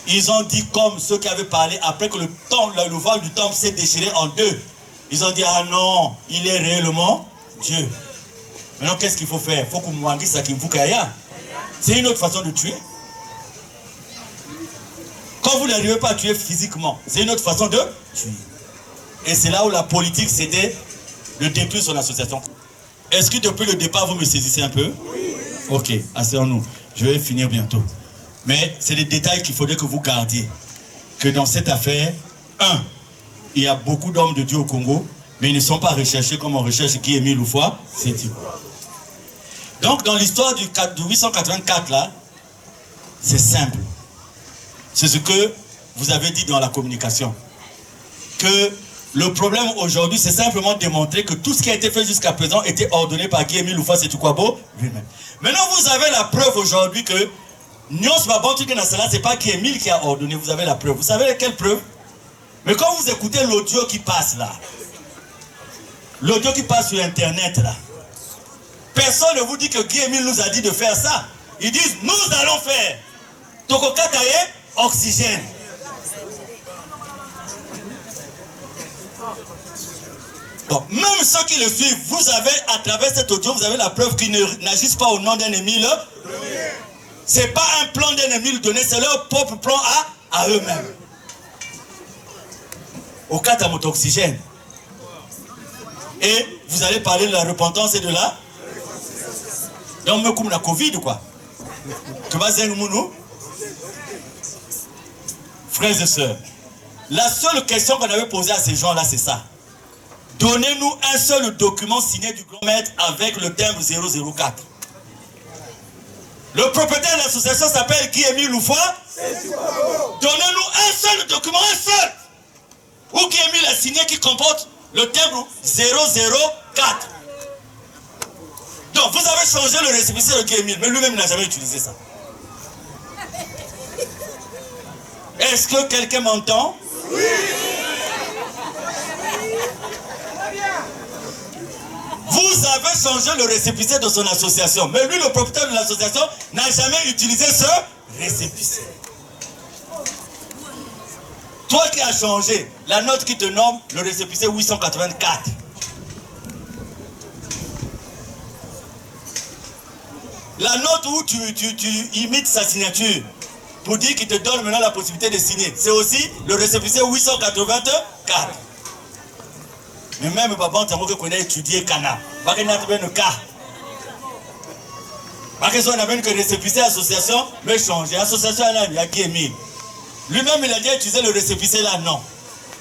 S1: Ils ont dit comme ceux qui avaient parlé après que le voile du temple s'est déchiré en deux. Ils ont dit, ah non, il est réellement Dieu. Maintenant, qu'est-ce qu'il faut faire? Il faut qu'on mouangue ça qui vous caille. C'est une autre façon de tuer. Quand vous n'arrivez pas à tuer physiquement, c'est une autre façon de tuer. Et c'est là où la politique s'était de détruire son association. Est-ce que depuis le départ, vous me saisissez un peu? Oui. Ok, asseyons-nous. Je vais finir bientôt. Mais c'est des détails qu'il faudrait que vous gardiez. Que dans cette affaire, il y a beaucoup d'hommes de Dieu au Congo, mais ils ne sont pas recherchés comme on recherche qui est mis ou fois, c'est tout. Donc dans l'histoire du 884 là, c'est simple. C'est ce que vous avez dit dans la communication. Que le problème aujourd'hui, c'est simplement démontrer que tout ce qui a été fait jusqu'à présent était ordonné par Guy Émile Loufa Sétukwabo lui-même. Maintenant, vous avez la preuve aujourd'hui que Nyos Mabantu Kenasala, c'est pas Guy Émile qui a ordonné, vous avez la preuve. Vous savez quelle preuve? Mais quand vous écoutez l'audio qui passe là, l'audio qui passe sur Internet là, personne ne vous dit que Guy Émile nous a dit de faire ça. Ils disent, nous allons faire. Tokokataye, oxygène. Bon, même ceux qui le suivent, vous avez, à travers cet audio, vous avez la preuve qu'ils n'agissent pas au nom d'un Émile. C'est pas un plan d'un Émile donné, c'est leur propre plan à eux-mêmes. Au cas de votre oxygène. Et vous allez parler de la repentance et de la... Donc, comme la Covid, quoi. Que va dire nous? Frères et sœurs, la seule question qu'on avait posée à ces gens-là, c'est ça. Donnez-nous un seul document signé du grand maître avec le timbre 004. Le propriétaire de l'association s'appelle Guy Émile Loufa. Donnez-nous un seul document, un seul. Où Guy Émile a signé qui comporte le timbre 004. Donc vous avez changé le récépissé de Guy Émile, mais lui-même n'a jamais utilisé ça. Est-ce que quelqu'un m'entend? Oui. Vous avez changé le récépissé de son association, mais lui, le propriétaire de l'association, n'a jamais utilisé ce récépissé. Toi qui as changé la note qui te nomme le récépissé 884. La note où tu imites sa signature pour dire qu'il te donne maintenant la possibilité de signer, c'est aussi le récépissé 884. Mais même papa, on a étudié Cana. Parce qu'on a le cas. Parce qu'on a même que récépissé association, mais changer. Association, il y a Guy Émile. Lui-même, il a déjà utilisé le récépissé là, non.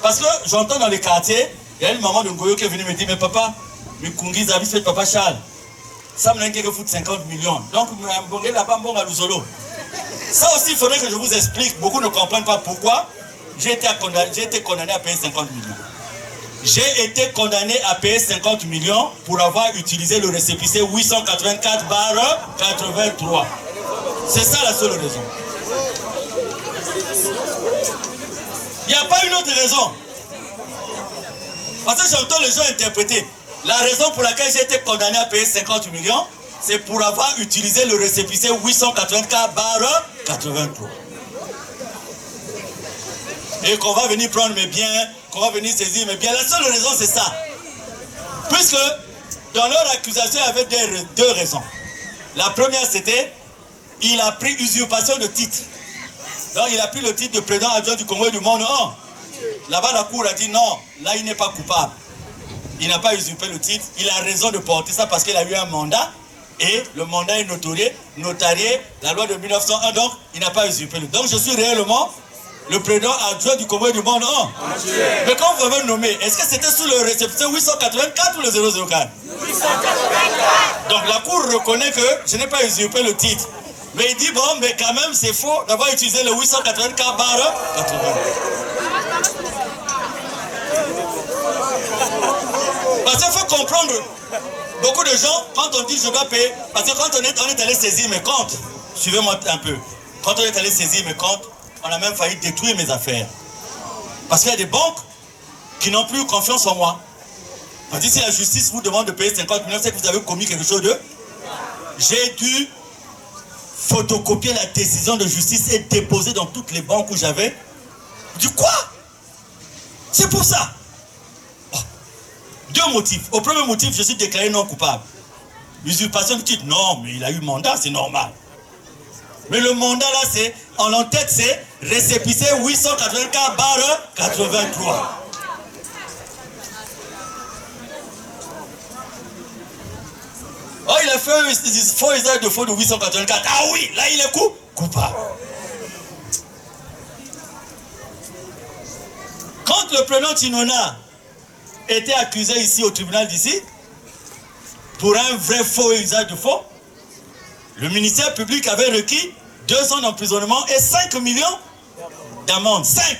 S1: Parce que j'entends dans les quartiers, il y a une maman de Ngoyo qui est venue me dire, mais papa, mais Kungi Zavis fait papa Charles. Ça me dit qu'il faut 50 millions. Donc, je là-bas, bon à Luzolo. Ça aussi, il faudrait que je vous explique. Beaucoup ne comprennent pas pourquoi j'ai été condamné à payer 50 millions. J'ai été condamné à payer 50 millions pour avoir utilisé le récépissé 884/83. C'est ça la seule raison. Il n'y a pas une autre raison. Parce que j'entends les gens interpréter. La raison pour laquelle j'ai été condamné à payer 50 millions, c'est pour avoir utilisé le récépissé 884/83. Et qu'on va venir prendre mes biens, qu'on va venir saisir mes biens. La seule raison, c'est ça. Puisque dans leur accusation, il y avait deux raisons. La première, c'était il a pris usurpation de titre. Donc, il a pris le titre de président adjoint du Congo et du monde. Oh. Là-bas, la cour a dit non, là, il n'est pas coupable. Il n'a pas usurpé le titre. Il a raison de porter ça parce qu'il a eu un mandat. Et le mandat est notarié, la loi de 1901. Donc, il n'a pas usurpé le titre. Donc, je suis réellement le président adjoint du Congo et du monde. Oh. Mais quand vous avez nommé, est-ce que c'était sous le récépissé 884 ou le 004? 884. Donc, la cour reconnaît que je n'ai pas usurpé le titre. Mais il dit, bon, mais quand même, c'est faux d'avoir utilisé le 884/80. Parce qu'il faut comprendre, beaucoup de gens, quand on dit je dois payer, parce que quand on est allé saisir mes comptes, suivez-moi un peu, quand on est allé saisir mes comptes, on a même failli détruire mes affaires. Parce qu'il y a des banques qui n'ont plus confiance en moi. Parce que si la justice vous demande de payer 50 millions, c'est que vous avez commis quelque chose de... J'ai dû photocopier la décision de justice et déposer dans toutes les banques où j'avais. Je dis quoi? C'est pour ça. Oh. Deux motifs. Au premier motif, je suis déclaré non coupable. L'usurpation du titre, non, mais il a eu mandat, c'est normal. Mais le mandat là, c'est, en l'entête, c'est récépissé 884/83. a fait un faux usage de faux de 884. Ah oui, là il est coupable. Quand le prénom Tinona était accusé ici au tribunal d'ici, pour un vrai faux usage de faux, le ministère public avait requis 2 ans d'emprisonnement et 5 millions d'amende. 5.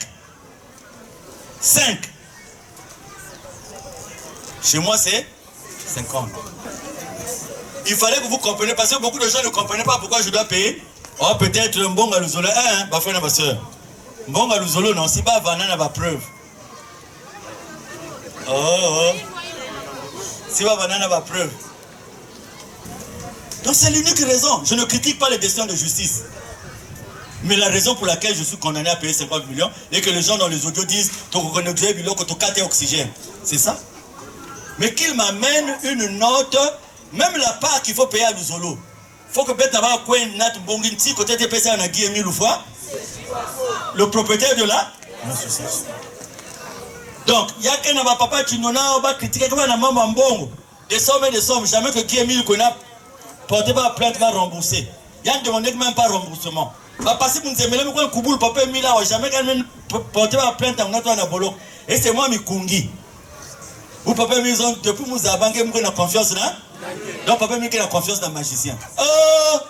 S1: Chez moi, c'est 50. Il fallait que vous compreniez, parce que beaucoup de gens ne comprenaient pas pourquoi je dois payer. Oh, peut-être un bon galouzolo, ma frère, ma soeur. Bon galouzolo, non, si pas Vanna n'a pas preuve. Oh. Si pas Vanna n'a pas preuve. Donc c'est l'unique raison. Je ne critique pas les décisions de justice. Mais la raison pour laquelle je suis condamné à payer 50 millions et que les gens dans les audios disent que tu oxygène. C'est ça. Mais qu'il m'amène une note, même la part qu'il faut payer à Luzolo. Il faut que le propriétaire de la donc, il y a qu'un papa qui n'a pas critiqué comme un maman bon. Des sommes et des sommes. Jamais que Guy Emile qu'on a porté par plainte va rembourser. Il y a demandé même pas remboursement. Parce que vous avez même un couboule, papa Emile, jamais qu'un porté par plainte en notre anabolo. Et c'est moi, Mikungi. Vous, papa Emile, depuis que vous avez banqué, vous avez confiance là. Donc, papa Emile, a confiance dans le magicien. Oh!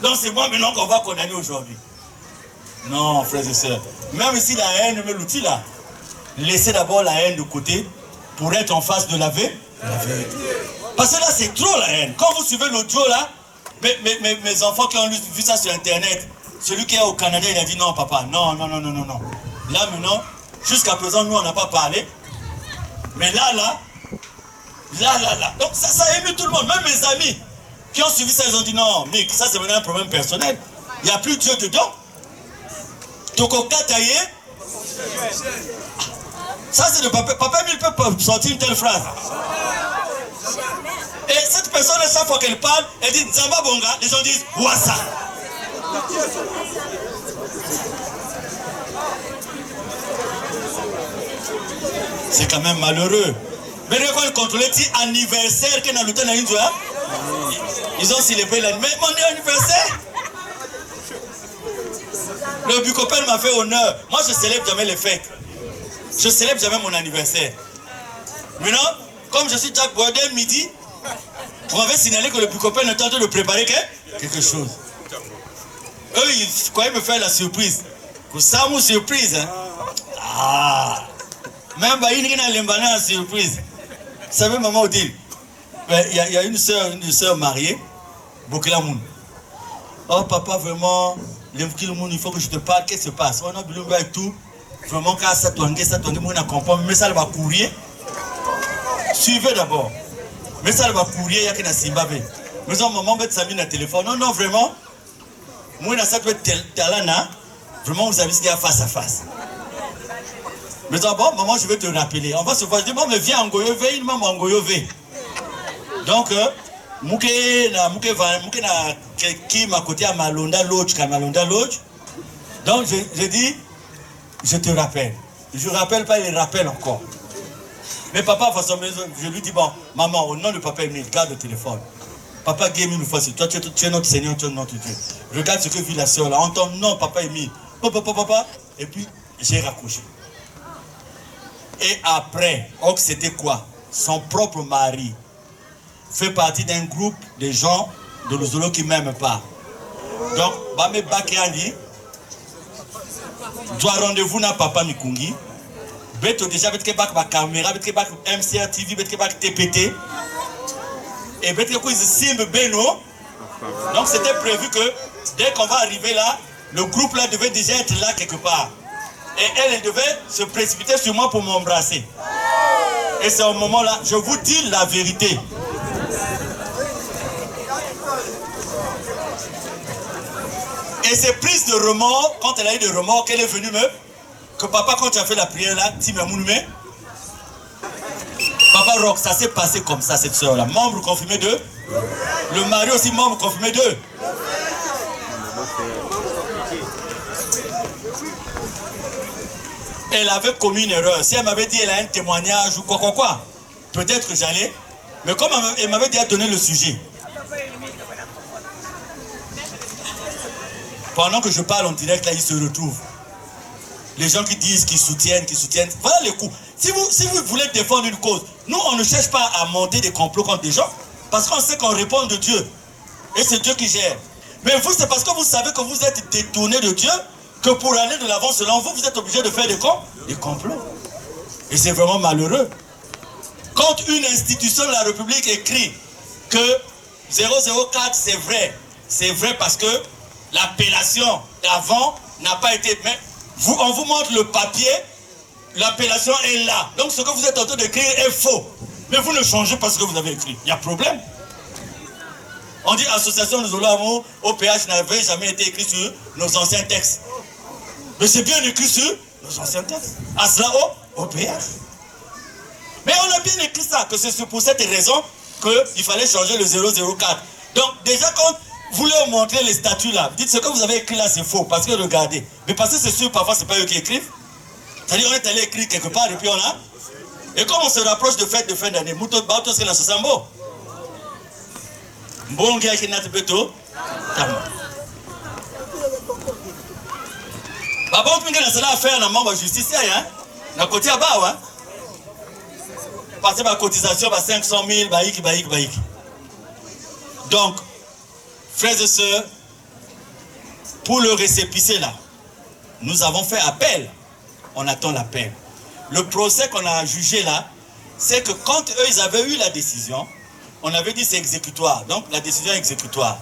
S1: Donc, c'est moi maintenant qu'on va condamner aujourd'hui. Non, frères et sœurs. Même si la haine met l'outil là, laissez d'abord la haine de côté pour être en face de la vérité. Parce que là, c'est trop la haine. Quand vous suivez l'audio là, mes enfants qui ont vu ça sur Internet, celui qui est au Canada, il a dit non, papa, non. Là, maintenant, jusqu'à présent, nous, on n'a pas parlé. Mais là. Donc, ça a ému tout le monde. Même mes amis qui ont suivi ça, ils ont dit non, Mick, ça, c'est maintenant un problème personnel. Il n'y a plus Dieu dedans. Ça c'est le papa. Papa il peut sortir une telle phrase. Et cette personne, chaque fois qu'elle parle, elle dit Zamba Bonga, les gens disent Wassa. C'est quand même malheureux. Mais quand ils contrôlent petit anniversaire que dans l'hôtel Naïnzoua, ils ont célébré l'année. Mais mon anniversaire. Le Bucopel m'a fait honneur. Moi, je célèbre jamais les fêtes. Je célèbre jamais mon anniversaire. Maintenant, comme je suis Jack Boydel midi, on avait signalé que le Bucopel est en train de préparer quelque chose. Eux, ils croyaient me faire la surprise. Que ça, mon surprise. Hein? Ah! Même il y a une surprise. Vous savez, maman Odile, il y a une soeur mariée, Bokela Moun. Oh, papa, vraiment. Il faut que je te parle, qu'est-ce qui se passe? On a besoin de tout. Vraiment, quand ça tourne, on comprend. Mais ça va courir. Suivez d'abord. Mais ça va courir, il y a qu'un Zimbabwe. Mais on maman met sa mine à téléphone. Non, vraiment. Moi, ça peut être talana. Vraiment, vous avez ce qu'il y a face à face. Mais d'abord, maman, je vais te rappeler. On va se voir. Je dis, bon, mais viens en Goyove, il m'a en Goyove. Donc, Mouke na qui m'a côté à Malonda Lodge. Donc je dis, je te rappelle. Je ne rappelle pas, il rappelle encore. Mais papa, je lui dis, bon, maman, au nom de papa Emile, garde le téléphone. Papa Guémy nous fait, toi tu es notre Seigneur, tu es notre Dieu. Regarde ce que vit la soeur là. En ton nom, papa Emile. Papa. Et puis, j'ai raccroché. Et après, c'était quoi? Son propre mari fait partie d'un groupe de gens de Luzolo qui ne m'aiment pas. Donc, Bame Bakéani doit rendez-vous na papa Mikungi. Beto déjà betke bak ba caméra, betke bak MCR TV, betke bak TPT. Et betke ko simbe beno. Donc c'était prévu que dès qu'on va arriver là, le groupe là devait déjà être là quelque part. Et elle devait se précipiter sur moi pour m'embrasser. Et c'est au moment là, je vous dis la vérité. Et c'est prise de remords, quand elle a eu de remords, qu'elle est venue que papa, quand tu as fait la prière là, papa Rock, ça s'est passé comme ça, cette soeur là. Membre confirmé d'eux. Le mari aussi, membre confirmé d'eux. Elle avait commis une erreur. Si elle m'avait dit elle a un témoignage ou quoi, peut-être que j'allais Mais comme elle m'avait déjà donné le sujet, pendant que je parle en direct, là, ils se retrouvent. Les gens qui disent, qui soutiennent. Voilà les coups. Si vous voulez défendre une cause, nous, on ne cherche pas à monter des complots contre des gens, parce qu'on sait qu'on répond de Dieu. Et c'est Dieu qui gère. Mais vous, c'est parce que vous savez que vous êtes détourné de Dieu, que pour aller de l'avant, selon vous, vous êtes obligé de faire des complots. Et c'est vraiment malheureux. Quand une institution de la République écrit que 004, c'est vrai parce que l'appellation d'avant n'a pas été... Mais on vous montre le papier, l'appellation est là. Donc ce que vous êtes en train d'écrire est faux. Mais vous ne changez pas ce que vous avez écrit. Il y a problème. On dit association de Zolo OPH n'avait jamais été écrit sur nos anciens textes. Mais c'est bien écrit sur nos anciens textes. ASLA OPH. Mais on a bien écrit ça, que c'est pour cette raison qu'il fallait changer le 004. Donc déjà quand vous leur montrez les statuts là, dites ce que vous avez écrit là c'est faux, parce que regardez. Mais parce que c'est sûr, parfois c'est pas eux qui écrivent. C'est-à-dire on est allé écrire quelque part et puis on a... Et comme on se rapproche de fête de fin d'année, Moutot Baotos c'est la Sosambo. Bon gars qui n'a pas beto. Baba on peut cela faire dans membre justice hein. Na côté à bas hein. Passer ma cotisation à 500 000 baïk. Donc frères et sœurs, pour le récépissé là, nous avons fait appel. On attend l'appel. Le procès qu'on a jugé là, c'est que quand eux ils avaient eu la décision, on avait dit c'est exécutoire. Donc la décision est exécutoire.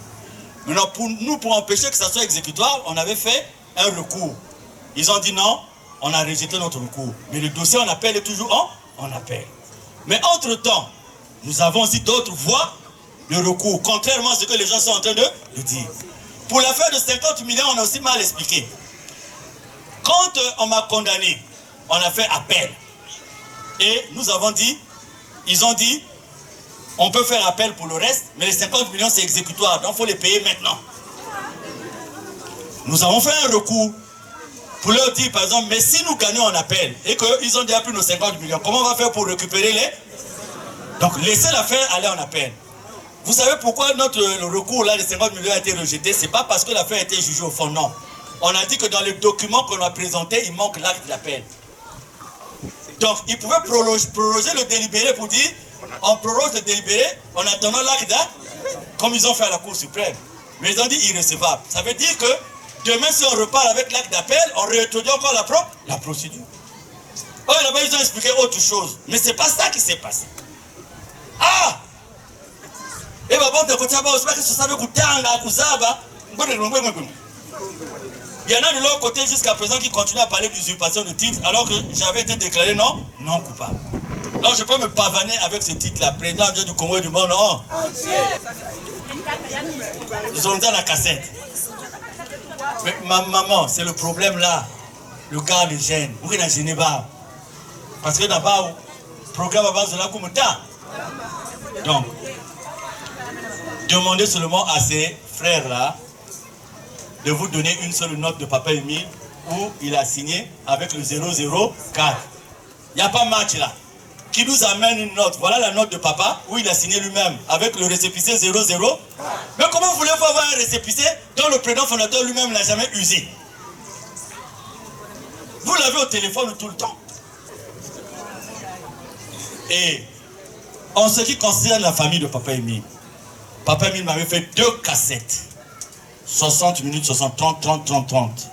S1: Maintenant pour empêcher que ça soit exécutoire, on avait fait un recours. Ils ont dit non, on a rejeté notre recours. Mais le dossier en appel est toujours en appel. Mais entre-temps, nous avons aussi d'autres voies de recours, contrairement à ce que les gens sont en train de dire. Pour l'affaire de 50 millions, on a aussi mal expliqué. Quand on m'a condamné, on a fait appel. Et nous avons dit, ils ont dit, on peut faire appel pour le reste, mais les 50 millions c'est exécutoire, donc il faut les payer maintenant. Nous avons fait un recours pour leur dire par exemple, mais si nous gagnons en appel et qu'ils ont déjà pris nos 50 millions, comment on va faire pour récupérer les... Donc laissez l'affaire aller en appel. Vous savez pourquoi le recours là, les 50 millions a été rejeté? C'est pas parce que l'affaire a été jugée au fond, non. On a dit que dans les documents qu'on a présentés, il manque l'acte d'appel. Donc ils pouvaient prolonger le délibéré pour dire, on proroge le délibéré en attendant l'acte d'appel, comme ils ont fait à la Cour suprême. Mais ils ont dit irrecevable. Ça veut dire que demain, si on repart avec l'acte d'appel, on réintroduit encore la procédure. Oh, là-bas, ils ont expliqué autre chose. Mais c'est pas ça qui s'est passé. Ah! Et bah, bon, de côté, on sait que ça savait que il y en a de l'autre côté jusqu'à présent qui continuent à parler d'usurpation de titre alors que j'avais été déclaré non coupable. Donc je peux me pavaner avec ce titre-là, président du Congo et du monde, non. Ils ont dans la cassette. Mais ma maman, c'est le problème là. Le gars de gêne. Vous êtes gêné pas. Parce que d'abord, le programme avance de la Koumouta. Donc, demandez seulement à ces frères là de vous donner une seule note de Papa Émile où il a signé avec le 004. Il n'y a pas match là. Qui nous amène une note. Voilà la note de Papa où il a signé lui-même avec le récépissé 00. Mais comment voulez-vous avoir un récépissé dont le président fondateur lui-même n'a jamais usé? Vous l'avez au téléphone tout le temps. Et en ce qui concerne la famille de Papa Émile m'avait fait 2 cassettes. 60 minutes, 60, 30.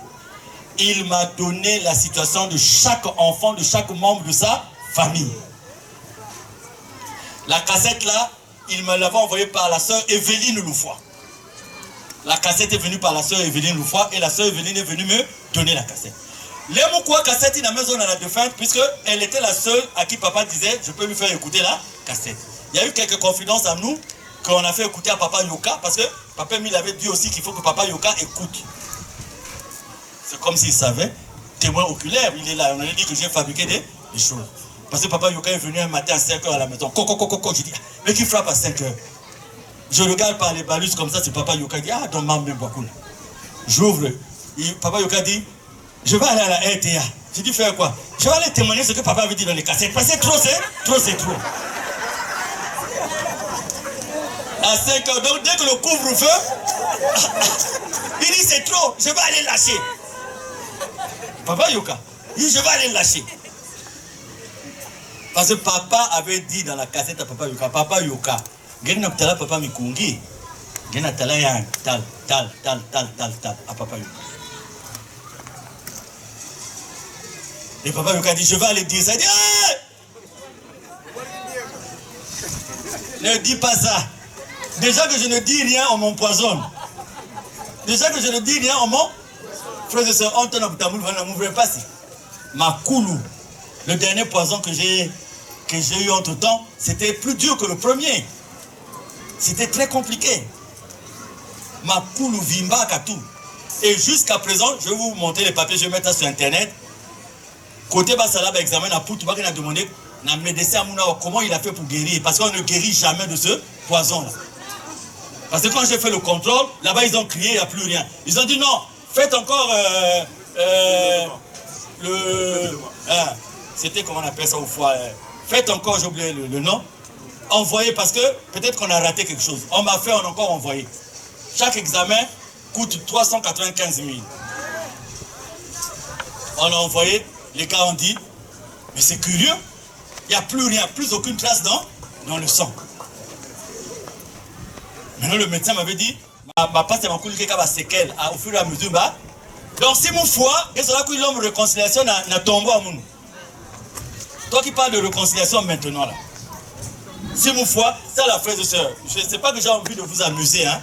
S1: Il m'a donné la situation de chaque enfant, de chaque membre de sa famille. La cassette là, il me l'avait envoyée par la sœur Evelyne Loufoy. La cassette est venue par la sœur Evelyne Loufoy et la sœur Evelyne est venue me donner la cassette. L'Emoukoua cassette, il a maison dans la défunte puisqu'elle était la seule à qui papa disait je peux lui faire écouter la cassette. Il y a eu quelques confidences à nous qu'on a fait écouter à Papa Yoka parce que Papa Émile avait dit aussi qu'il faut que Papa Yoka écoute. C'est comme s'il savait, témoin oculaire, il est là, on a dit que j'ai fabriqué des choses. Parce que Papa Yoka est venu un matin à 5 h à la maison, je dis, mais qui frappe à 5 h? Je regarde par les balus comme ça, c'est Papa Yoka qui dit, ah, donc maman, j'ouvre, Papa Yoka dit, je vais aller à la RTA. J'ai dit, faire quoi? Je vais aller témoigner ce que papa avait dit dans les cassettes. Parce que trop, c'est trop. À 5 heures. Donc dès que le couvre-feu, il dit c'est trop, je vais aller lâcher. Papa Yoka, il dit je vais aller lâcher. Parce que papa avait dit dans la cassette à papa Yoka, Gena Tala papa Mikungi, Gena Tala Yang, tal, à papa Yoka. Et papa Yoka dit je vais aller dire ça. Il dit ne dis pas ça. Déjà que je ne dis rien, on m'empoisonne. Déjà que je ne dis rien, on m'en... Frère et sœurs, on t'en a m'ouvre pas si. Ma koulou, le dernier poison que j'ai eu entre temps, c'était plus dur que le premier. C'était très compliqué. Ma koulou vimba katou. Et jusqu'à présent, je vais vous montrer les papiers, je vais mettre ça sur internet. Côté Bassalab examen à Poutou, il a demandé à médecin comment il a fait pour guérir. Parce qu'on ne guérit jamais de ce poison-là. Parce que quand j'ai fait le contrôle, là-bas ils ont crié, il n'y a plus rien. Ils ont dit non, faites encore c'était comment on appelle ça au foie. Faites encore, j'ai oublié le nom. Envoyez parce que peut-être qu'on a raté quelque chose. On m'a fait, on a encore envoyé. Chaque examen coûte 395 000. On a envoyé, les gars ont dit, mais c'est curieux, il n'y a plus rien, plus aucune trace dans le sang. Maintenant le médecin m'avait dit, ma passe m'a coulé quelqu'un va séquelle au fur et à mesure. Donc si mon foie, et c'est là que l'homme réconciliation n'a tombé à mon. Toi qui parles de réconciliation maintenant là. Si mon foie, ça la frère de soeur, je ne sais pas que j'ai envie de vous amuser, hein.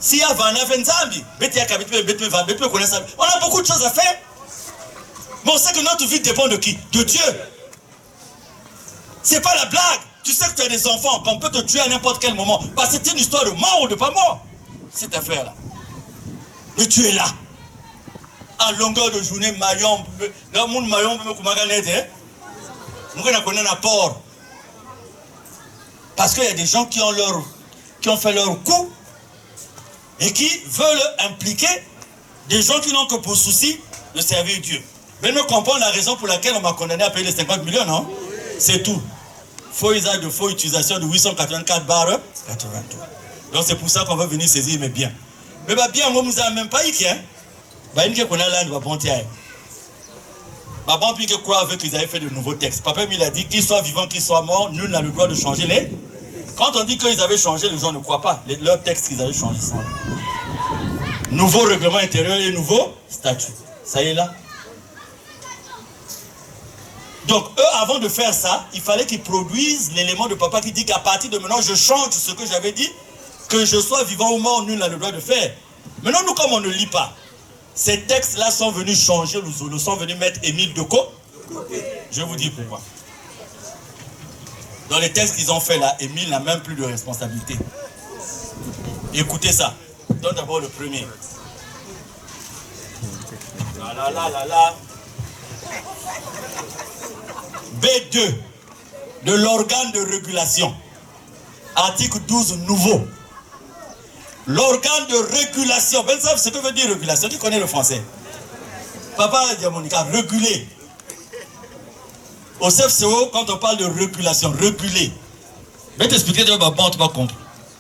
S1: Si y a Vana Venzambi, on a beaucoup de choses à faire. Mais on sait que notre vie dépend de qui? De Dieu. C'est pas la blague. Tu sais que tu as des enfants, qu'on peut te tuer à n'importe quel moment. Parce que c'est une histoire de mort ou de pas mort. Cette affaire-là. Et tu es là. À longueur de journée, maillon. Dans le monde maillon, parce qu'il y a des gens qui ont fait leur coup et qui veulent impliquer des gens qui n'ont que pour souci de servir Dieu. Mais nous comprenons la raison pour laquelle on m'a condamné à payer les 50 millions, non? C'est tout. Faux usage de faux utilisation de 884 barres 83. Donc c'est pour ça qu'on va venir saisir mes biens. Mais bien, on ne nous a même pas eu, hein? Qu'on a là, on va bonter. Bon, puis que croire avec qu'ils avaient fait de nouveaux textes. Papa il a dit qu'il soit vivant, qu'il soit mort, nul n'a le droit de changer les. Quand on dit qu'ils avaient changé, les gens ne croient pas. Leurs textes qu'ils avaient changé sont là. Nouveau règlement intérieur et nouveau statut. Ça y est là. Donc eux, avant de faire ça, il fallait qu'ils produisent l'élément de papa qui dit qu'à partir de maintenant, je change ce que j'avais dit, que je sois vivant ou mort, nul n'a le droit de faire. Maintenant, nous, comme on ne lit pas, ces textes-là sont venus changer, nous sont venus mettre Émile de côté. Je vais vous dire pourquoi. Dans les textes qu'ils ont fait là, Émile n'a même plus de responsabilité. Écoutez ça. Donne d'abord le premier. Là. B2 de l'organe de régulation. Article 12 nouveau. L'organe de régulation. Vous savez ce que veut dire régulation? Tu connais le français. Papa Diamonica, réguler. Au CFCO, quand on parle de régulation, réguler. Je vais t'expliquer de ma bande, tu vas comprendre.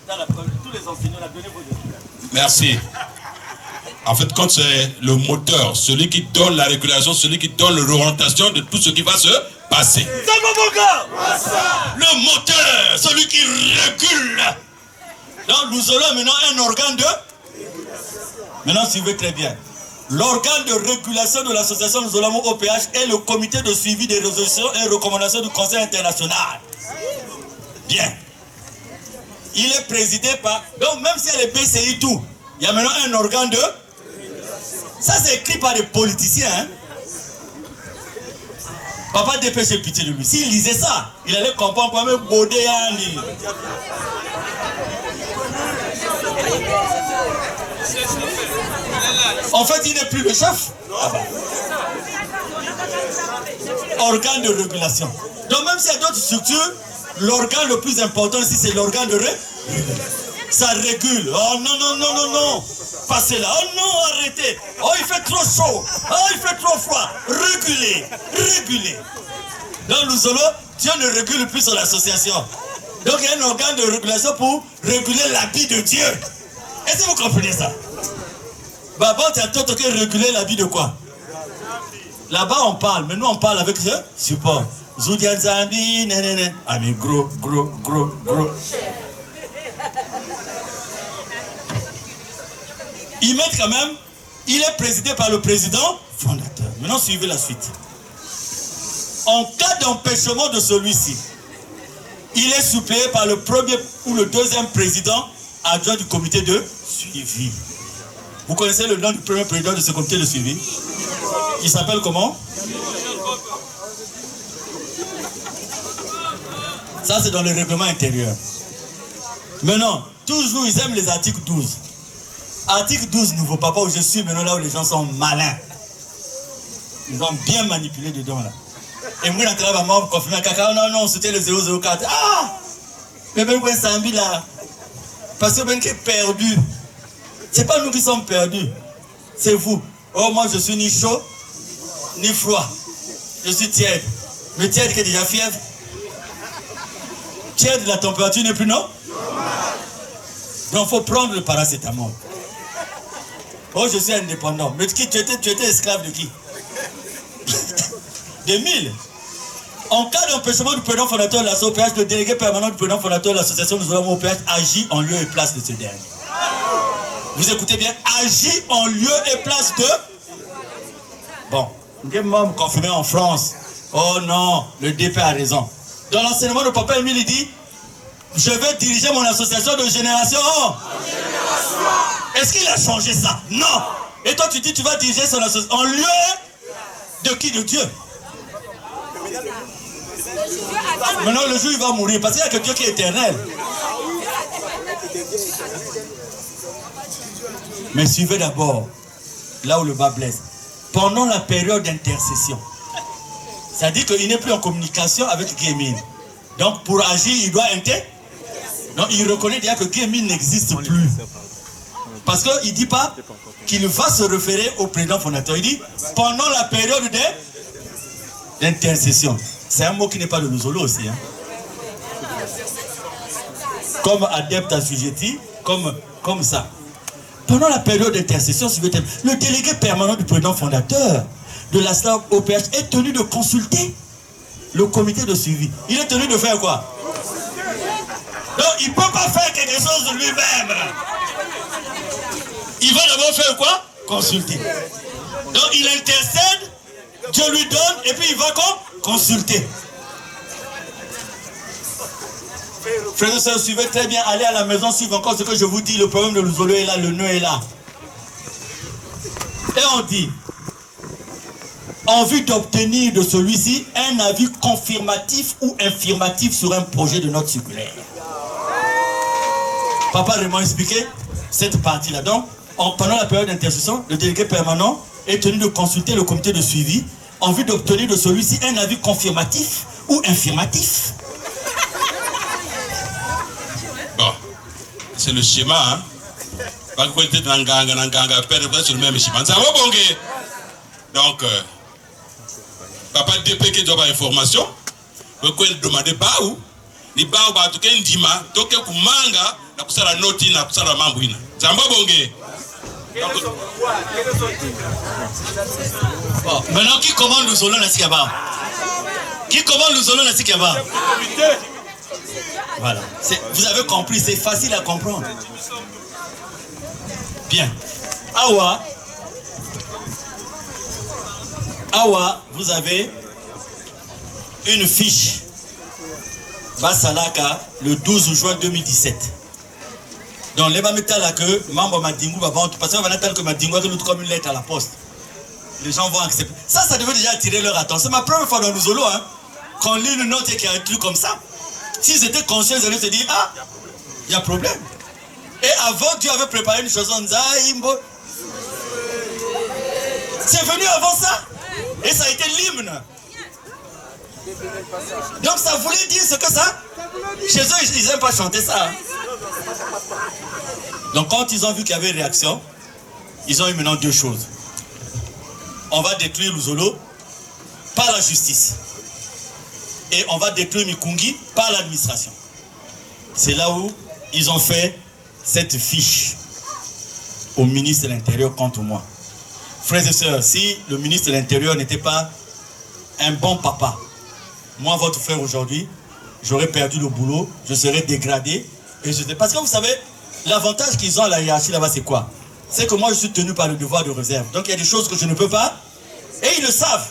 S1: Tous les enseignants, donnez vos explications.
S3: Merci. En fait, quand c'est le moteur, celui qui donne la régulation, celui qui donne l'orientation de tout ce qui va se passer.
S1: Le moteur, celui qui régule. Donc nous aurons maintenant un organe de... Maintenant, suivez très bien. L'organe de régulation de l'association Nous Olamo OPH est le comité de suivi des résolutions et recommandations du Conseil international. Bien. Il est présidé par... Donc même s'il y a les BCI tout, il y a maintenant un organe de... Ça c'est écrit par des politiciens. Hein? Papa dépêchez pitié de lui. S'il lisait ça, il allait comprendre quand même Baudé à un livre. En fait, il n'est plus le chef. Organe de régulation. Donc même s'il y a d'autres structures, l'organe le plus important ici, c'est l'organe de régulation. Ça régule. Oh non. Passez là. Oh non, arrêtez. Oh, il fait trop chaud. Oh, il fait trop froid. Réguler. Dans Louzolo, Dieu ne régule plus sur l'association. Donc il y a un organe de régulation pour réguler l'habit de Dieu. Est-ce que vous comprenez ça? Bah bon, tu as tout que réguler l'habit de quoi? Là-bas on parle, mais nous on parle avec ce support. Zoudian Zambi, nénéné. Ah mais gros. Ils mettent quand même, il est présidé par le président fondateur. Maintenant suivez la suite. En cas d'empêchement de celui-ci, il est suppléé par le premier ou le deuxième président adjoint du comité de suivi. Vous connaissez le nom du premier président de ce comité de suivi? Il s'appelle comment? Ça c'est dans le règlement intérieur. Maintenant, toujours ils aiment les articles 12. Article 12 nouveau, papa, où je suis maintenant là où les gens sont malins. Ils ont bien manipulé dedans là. Et moi, je travaille à moi, confirmé à Kaka, non, c'était le 004. Ah! Mais même quand ça là, parce que même qui est perdu. C'est pas nous qui sommes perdus, c'est vous. Oh, moi je suis ni chaud, ni froid. Je suis tiède. Le tiède qui est déjà fièvre. Tiède, la température n'est plus non? Donc il faut prendre le paracétamol. Oh, je suis indépendant. Mais tu étais esclave de qui? De 1000. En cas d'empêchement du président fondateur de la OPH, le délégué permanent du président fondateur de l'association des hommes OPH agit en lieu et place de ce dernier. Vous écoutez bien, agit en lieu et place de... Bon, des membres confirmés en France. Oh non, le DP a raison. Dans l'enseignement de Papa Émile, il dit, je vais diriger mon association de génération. Est-ce qu'il a changé ça? Non. Et toi tu dis, tu vas diriger son association en lieu de qui? De Dieu. Maintenant le jour il va mourir parce qu'il n'y a que Dieu qui est éternel. Mais suivez d'abord là où le bas blesse. Pendant la période d'intercession, c'est-à-dire qu'il n'est plus en communication avec Guémine. Donc pour agir, il doit donc il reconnaît déjà que Guémine n'existe plus. Parce qu'il ne dit pas qu'il va se référer au président fondateur. Il dit pendant la période d'intercession. C'est un mot qui n'est pas de Luzolo aussi. Hein. Comme adepte assujetti, comme ça. Pendant la période d'intercession, le délégué permanent du président fondateur de la SLAV OPH est tenu de consulter le comité de suivi. Il est tenu de faire quoi? Donc il ne peut pas faire quelque chose de lui-même. Il va d'abord faire quoi? Consulter. Donc il intercède, Dieu lui donne et puis il va consulter. Frères et sœurs, suivez très bien, allez à la maison, suivez encore ce que je vous dis, le problème de Luzolo est là, le nœud est là. Et on dit, en vue d'obtenir de celui-ci un avis confirmatif ou infirmatif sur un projet de note circulaire. Papa a vraiment expliqué cette partie-là. Donc, pendant la période d'intercession, le délégué permanent est tenu de consulter le comité de suivi en vue d'obtenir de celui-ci un avis confirmatif ou infirmatif.
S3: Bon, c'est le schéma, hein. Donc, papa DP qui doit information, vous pouvez demander Baou, ni Baou Batuke Ndima, Toke Kumanga, na kusala noti, na kusala mambuina. Zamba Bonge.
S1: Bon, maintenant qui commande le Zolo na Sikaba? Qui commande le Zolo na Sikaba? Voilà, vous avez compris, c'est facile à comprendre. Bien. Awa, vous avez une fiche Basalaka le 12 juin 2017. Donc les mamétas là que membre Madingu va vendre parce qu'on va attendre que Madingu va nous comme une lettre à la poste. Les gens vont accepter. Ça devait déjà attirer leur attention. C'est ma première fois dans le Zolo, hein, qu'on lit une note et qu'il y a un truc comme ça. S'ils étaient conscients, ils allaient se dire, ah, il y a problème. Et avant, Dieu avait préparé une chanson. C'est venu avant ça. Et ça a été l'hymne. Donc ça voulait dire ce que ça. Chez eux, ils n'aiment pas chanter ça. Donc quand ils ont vu qu'il y avait réaction, ils ont eu maintenant deux choses. On va détruire Luzolo par la justice. Et on va détruire Mikungi par l'administration. C'est là où ils ont fait cette fiche au ministre de l'Intérieur contre moi. Frères et sœurs, si le ministre de l'Intérieur n'était pas un bon papa, moi, votre frère aujourd'hui, j'aurais perdu le boulot, je serais dégradé. Et parce que vous savez, l'avantage qu'ils ont à la hiérarchie là-bas, c'est quoi? C'est que moi, je suis tenu par le devoir de réserve. Donc, il y a des choses que je ne peux pas, et ils le savent.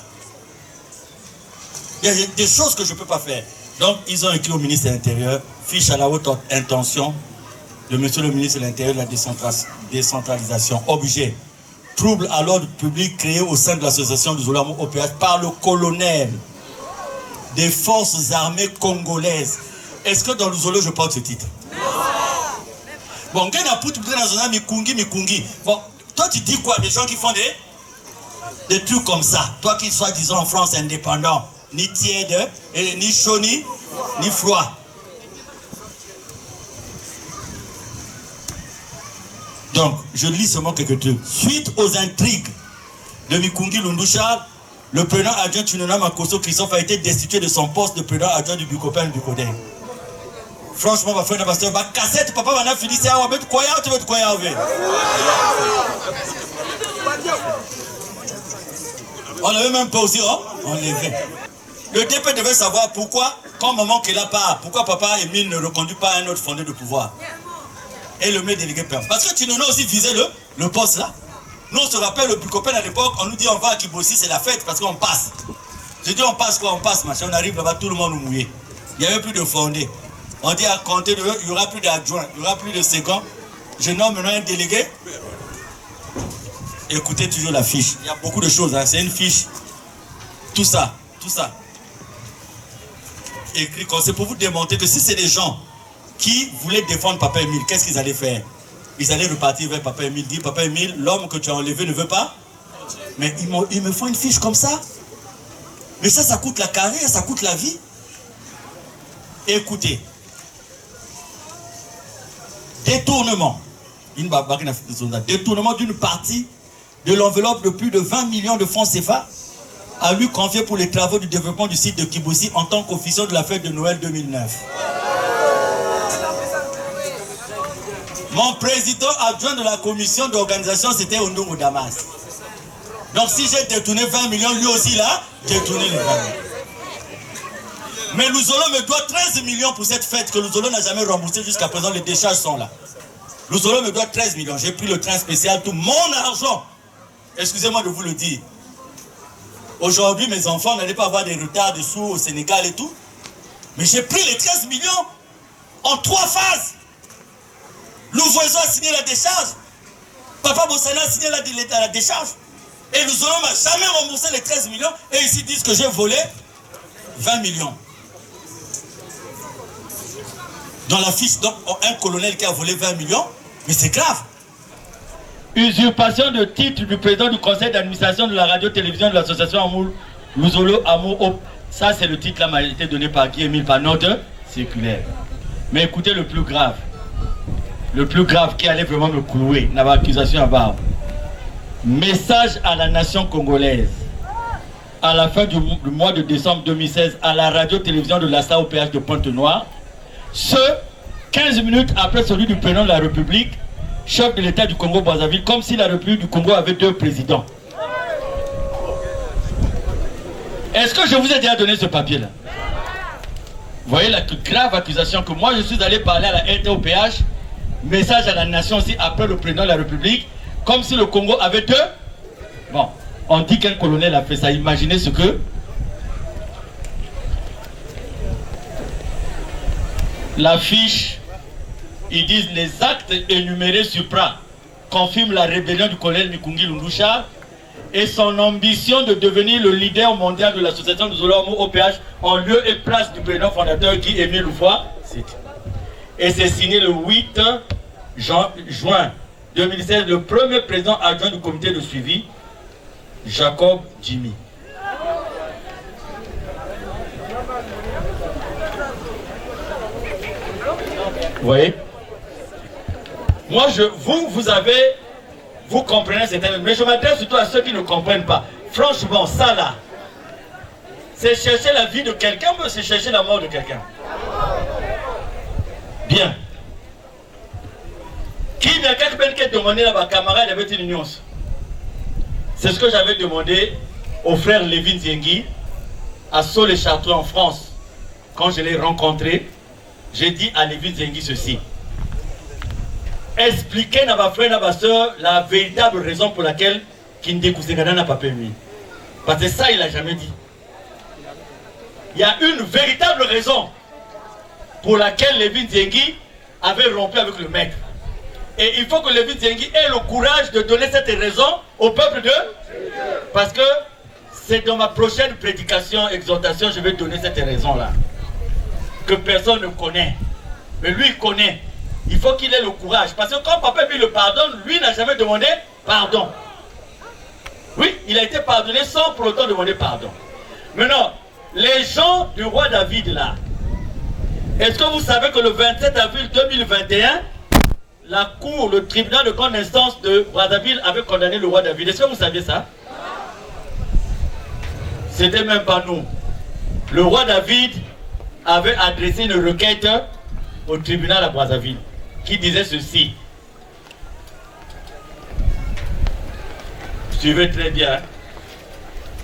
S1: Il y a des choses que je ne peux pas faire. Donc, ils ont écrit au ministre de l'Intérieur, fiche à la haute intention de monsieur le ministre de l'Intérieur de la décentralisation. Objet, trouble à l'ordre public créé au sein de l'association du Zolo Amo OPH par le colonel des forces armées congolaises. Est-ce que dans le Zolo, je porte ce titre? Bon, bon, toi tu dis quoi? Des gens qui font des trucs comme ça. Toi qui sois, disons, en France indépendant, ni tiède, ni chaud, ni froid. Donc, je lis seulement quelques trucs. Suite aux intrigues de Mikungi Lundusha, le président adjoint Tunona Makoso Christophe a été destitué de son poste de président adjoint du Bucopen du Codin. Franchement, ma frère, ma cassette, papa m'a fini, c'est à mettre quoi, tu veux quoi, on n'avait même pas aussi, hein? On l'avait. Le DP devait savoir pourquoi, quand maman qu'elle a part, pourquoi papa Émile ne reconduit pas un autre fondé de pouvoir. Et le met délégué père. Parce que Tunona aussi visait le poste là. Nous, on se rappelle, le Bucopen à l'époque, on nous dit on va à Kibossi, c'est la fête parce qu'on passe. Je dis on passe quoi? On passe, machin, on arrive là-bas, tout le monde nous mouillait. Il n'y avait plus de fondé. On dit à compter de eux, il n'y aura plus d'adjoint, il n'y aura plus de second. Je nomme maintenant un délégué. Écoutez toujours la fiche. Il y a beaucoup de choses, hein. C'est une fiche. Tout ça. Écrit comme c'est pour vous démontrer que si c'est des gens qui voulaient défendre Papa Émile, qu'est-ce qu'ils allaient faire? Ils allaient repartir vers Papa Émile, dire Papa Émile, l'homme que tu as enlevé ne veut pas. Mais ils me font une fiche comme ça. Mais ça coûte la carrière, ça coûte la vie. Écoutez. Détournement d'une partie de l'enveloppe de plus de 20 millions de francs CFA a lui confié pour les travaux du développement du site de Kibossi en tant qu'officier de la fête de Noël 2009. Mon président adjoint de la commission d'organisation, c'était Ondongo Damas. Donc si j'ai détourné 20 millions, lui aussi là, détourné les 20 millions. Mais Luzolo me doit 13 millions pour cette fête que Luzolo n'a jamais remboursé jusqu'à présent. Les décharges sont là. Luzolo me doit 13 millions. J'ai pris le train spécial, tout mon argent. Excusez-moi de vous le dire. Aujourd'hui, mes enfants n'allaient pas avoir des retards de sous au Sénégal et tout. Mais j'ai pris les 13 millions en 3 phases. Louvoiseau a signé la décharge. Papa Bossana a signé la décharge. Et Luzolo m'a jamais remboursé les 13 millions. Et ici, ils disent que j'ai volé 20 millions. Dans la fiche, donc, un colonel qui a volé 20 millions, mais c'est grave. Usurpation de titre du président du conseil d'administration de la radio-télévision de l'association Amour Luzolo Amour. Ça, c'est le titre là, m'a été donné par Guy Émile par notre circulaire. Mais écoutez le plus grave qui allait vraiment me clouer, n'a pas accusation à barre. Message à la nation congolaise. À la fin du mois de décembre 2016, à la radio-télévision de l'ASA OPH de Pointe-Noire, ce 15 minutes après celui du président de la République, chef de l'État du Congo-Brazzaville, comme si la République du Congo avait 2 présidents. Est-ce que je vous ai déjà donné ce papier-là? Vous voyez la grave accusation que moi je suis allé parler à la RTOPH, message à la nation aussi après le président de la République, comme si le Congo avait 2. Bon, on dit qu'un colonel a fait ça. Imaginez ce que... La fiche, ils disent les actes énumérés supra confirment la rébellion du colonel Mikungi Lundusha et son ambition de devenir le leader mondial de l'association de Zolo Amo OPH en lieu et place du président fondateur Guy Émile Louvois. Et c'est signé le 8 juin 2016, le premier président adjoint du comité de suivi, Jacob Jimmy. Vous voyez? Moi, vous comprenez cette année, mais je m'adresse surtout à ceux qui ne comprennent pas. Franchement, ça là, c'est chercher la vie de quelqu'un ou c'est chercher la mort de quelqu'un? Bien. Bien. Qui n'a qu'à demander à ma camarade avec une union? C'est ce que j'avais demandé au frère Lévin Ziengui à Sault-les-Chartreux en France. Quand je l'ai rencontré, j'ai dit à Lévin Ziengui ceci. Expliquez à ma frère et à ma soeur la véritable raison pour laquelle Kindekousekana n'a pas permis. Parce que ça, il n'a jamais dit. Il y a une véritable raison pour laquelle Lévin Ziengui avait rompu avec le maître. Et il faut que Lévin Ziengui ait le courage de donner cette raison au peuple de... Parce que c'est dans ma prochaine prédication, exhortation, je vais donner cette raison-là. Que personne ne connaît. Mais lui, il connaît. Il faut qu'il ait le courage. Parce que quand papa lui le pardonne, lui n'a jamais demandé pardon. Oui, il a été pardonné sans pour autant demander pardon. Maintenant, les gens du roi David là, est-ce que vous savez que le 27 avril 2021, la cour, le tribunal de grande instance de Brazzaville avait condamné le roi David? Est-ce que vous saviez ça? C'était même pas nous. Le roi David avait adressé une requête au tribunal à Brazzaville qui disait ceci. Suivez très bien.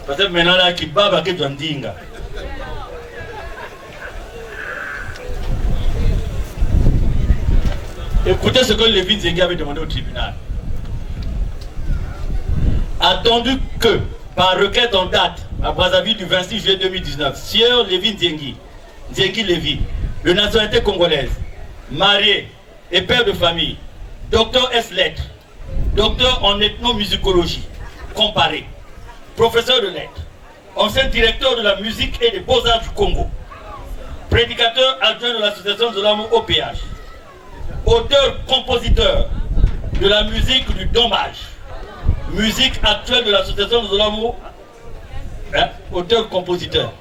S1: Parce que maintenant là, qui bat avec Djandinga. Écoutez ce que Lévin Ziengui avait demandé au tribunal. Attendu que, par requête en date, à Brazzaville du 26 juillet 2019, Sieur Lévin Ziengui, Ziengui Lévi, de nationalité congolaise, marié et père de famille, docteur S. Lettres, docteur en ethnomusicologie comparée, professeur de lettres, ancien directeur de la musique et des beaux-arts du Congo, prédicateur adjoint de l'association de l'amour OPH, auteur-compositeur de la musique du dommage, musique actuelle de l'association de l'amour, hein, auteur-compositeur,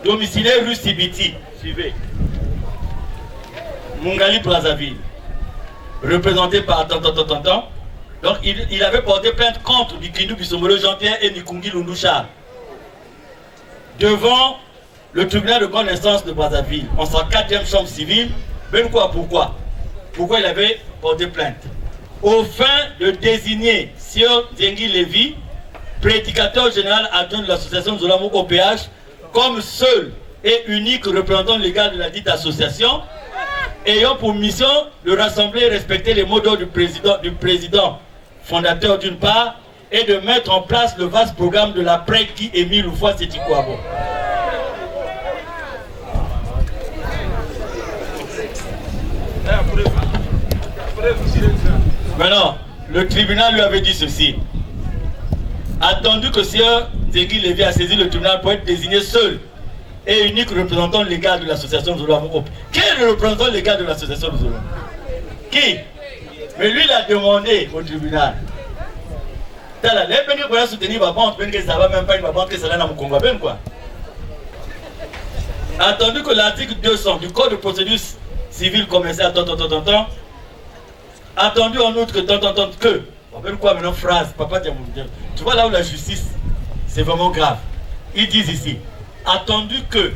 S1: domicilié rue Sibiti, suivez, Mungali Brazzaville, représenté par Tantantantantan. Donc il avait porté plainte contre Nikindu Bissombolo Jean-Pierre et Nikungi Lundoucha devant le tribunal de grande instance de Brazzaville, en sa 4e chambre civile. Ben quoi, pourquoi? Pourquoi il avait porté plainte? Au fin de désigner Sieur Ziengui Lévi, prédicateur général adjoint de l'association Zolamo OPH, comme seul et unique représentant légal de la dite association, ayant pour mission de rassembler et respecter les mots d'ordre du président fondateur d'une part, et de mettre en place le vaste programme de l'après qui Émile Oufouas Sétikwabo. Maintenant, le tribunal lui avait dit ceci. Attendu que Sieur Ziengui Lévi a saisi le tribunal pour être désigné seul et unique représentant légal de l'association Zolamo. Qui est le représentant légal de l'association Zolamo? Qui? Mais lui, il a demandé au tribunal. Attendu que l'article 200 du Code de procédure civile commerciale, attendu en outre que, on appelle quoi maintenant phrase, papa, tu vois là où la justice, c'est vraiment grave. Ils disent ici, attendu que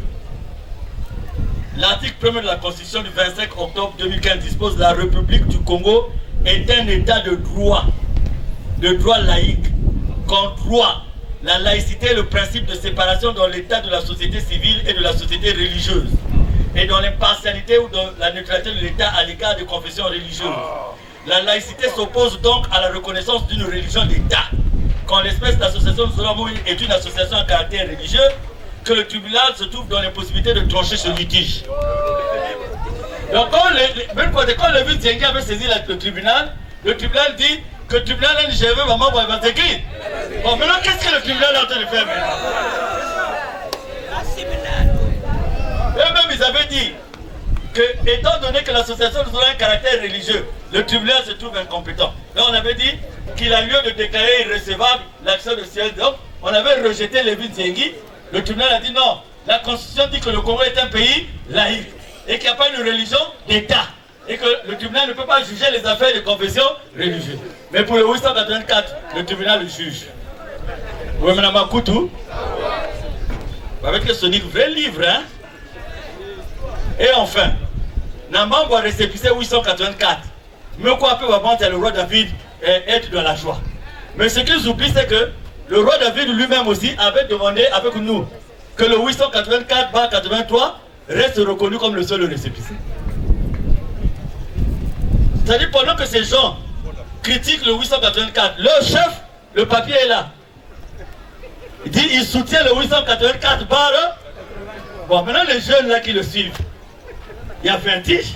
S1: l'article 1er de la Constitution du 25 octobre 2015 dispose que la République du Congo est un état de droit laïque, qu'en droit, la laïcité est le principe de séparation dans l'état de la société civile et de la société religieuse, et dans l'impartialité ou dans la neutralité de l'État à l'égard des confessions religieuses. La laïcité s'oppose donc à la reconnaissance d'une religion d'État. Quand l'espèce d'association de Zolamo est une association à caractère religieux, que le tribunal se trouve dans l'impossibilité de trancher ce litige. Donc quand Lévin Ziengui avait saisi le tribunal dit que le tribunal a dit je veux maman pour écrire. Bon, maintenant qu'est-ce que le tribunal est en train de faire maintenant? Eux-mêmes ils avaient dit que, étant donné que l'association a un caractère religieux, le tribunal se trouve incompétent. Là on avait dit qu'il a lieu de déclarer irrécevable l'action de siège. Donc on avait rejeté Lévin Ziengui. Le tribunal a dit non, la Constitution dit que le Congo est un pays laïque et qu'il n'y a pas une religion d'État et que le tribunal ne peut pas juger les affaires de confession religieuse. Mais pour le 884, le tribunal le juge. Oui, madame Akoutou, avec le Sonic, vrai livre, hein? Et enfin, n'a membre récépissé 884. Mais quoi peut avoir le roi David être dans la joie. Mais ce qu'ils oublient, c'est que le roi David lui-même aussi avait demandé avec nous que le 884/83 reste reconnu comme le seul récépissé. C'est-à-dire pendant que ces gens critiquent le 884, leur chef, le papier est là. Il dit il soutient le 884 bar. Bon, maintenant les jeunes là qui le suivent, il y a 20 tiges.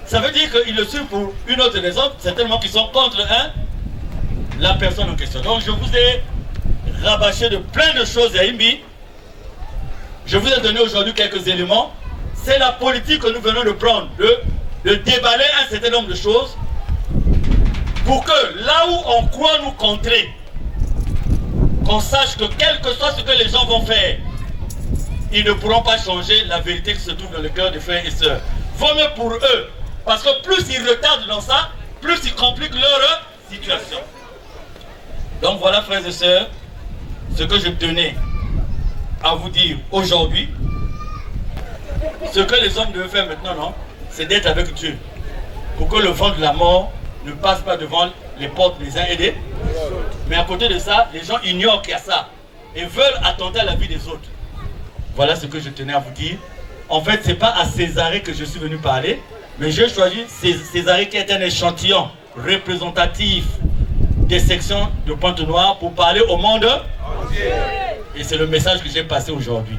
S1: Ça veut dire qu'ils le suivent pour une autre raison, certainement qu'ils sont contre la personne en question. Donc je vous ai rabâché de plein de choses à Imbi. Je vous ai donné aujourd'hui quelques éléments. C'est la politique que nous venons de prendre, de déballer un certain nombre de choses pour que là où on croit nous contrer, qu'on sache que quel que soit ce que les gens vont faire, ils ne pourront pas changer la vérité qui se trouve dans le cœur des frères et sœurs. Vaut mieux pour eux, parce que plus ils retardent dans ça, plus ils compliquent leur situation. Donc voilà, frères et sœurs, ce que je tenais à vous dire aujourd'hui. Ce que les hommes devaient faire maintenant, non, c'est d'être avec Dieu. Pour que le vent de la mort ne passe pas devant les portes des uns et des autres. Mais à côté de ça, les gens ignorent qu'il y a ça et veulent attenter à la vie des autres. Voilà ce que je tenais à vous dire. En fait, ce n'est pas à Césarée que je suis venu parler, mais j'ai choisi Césarée qui est un échantillon représentatif des sections de Pointe-Noire pour parler au monde entier. Et c'est le message que j'ai passé aujourd'hui.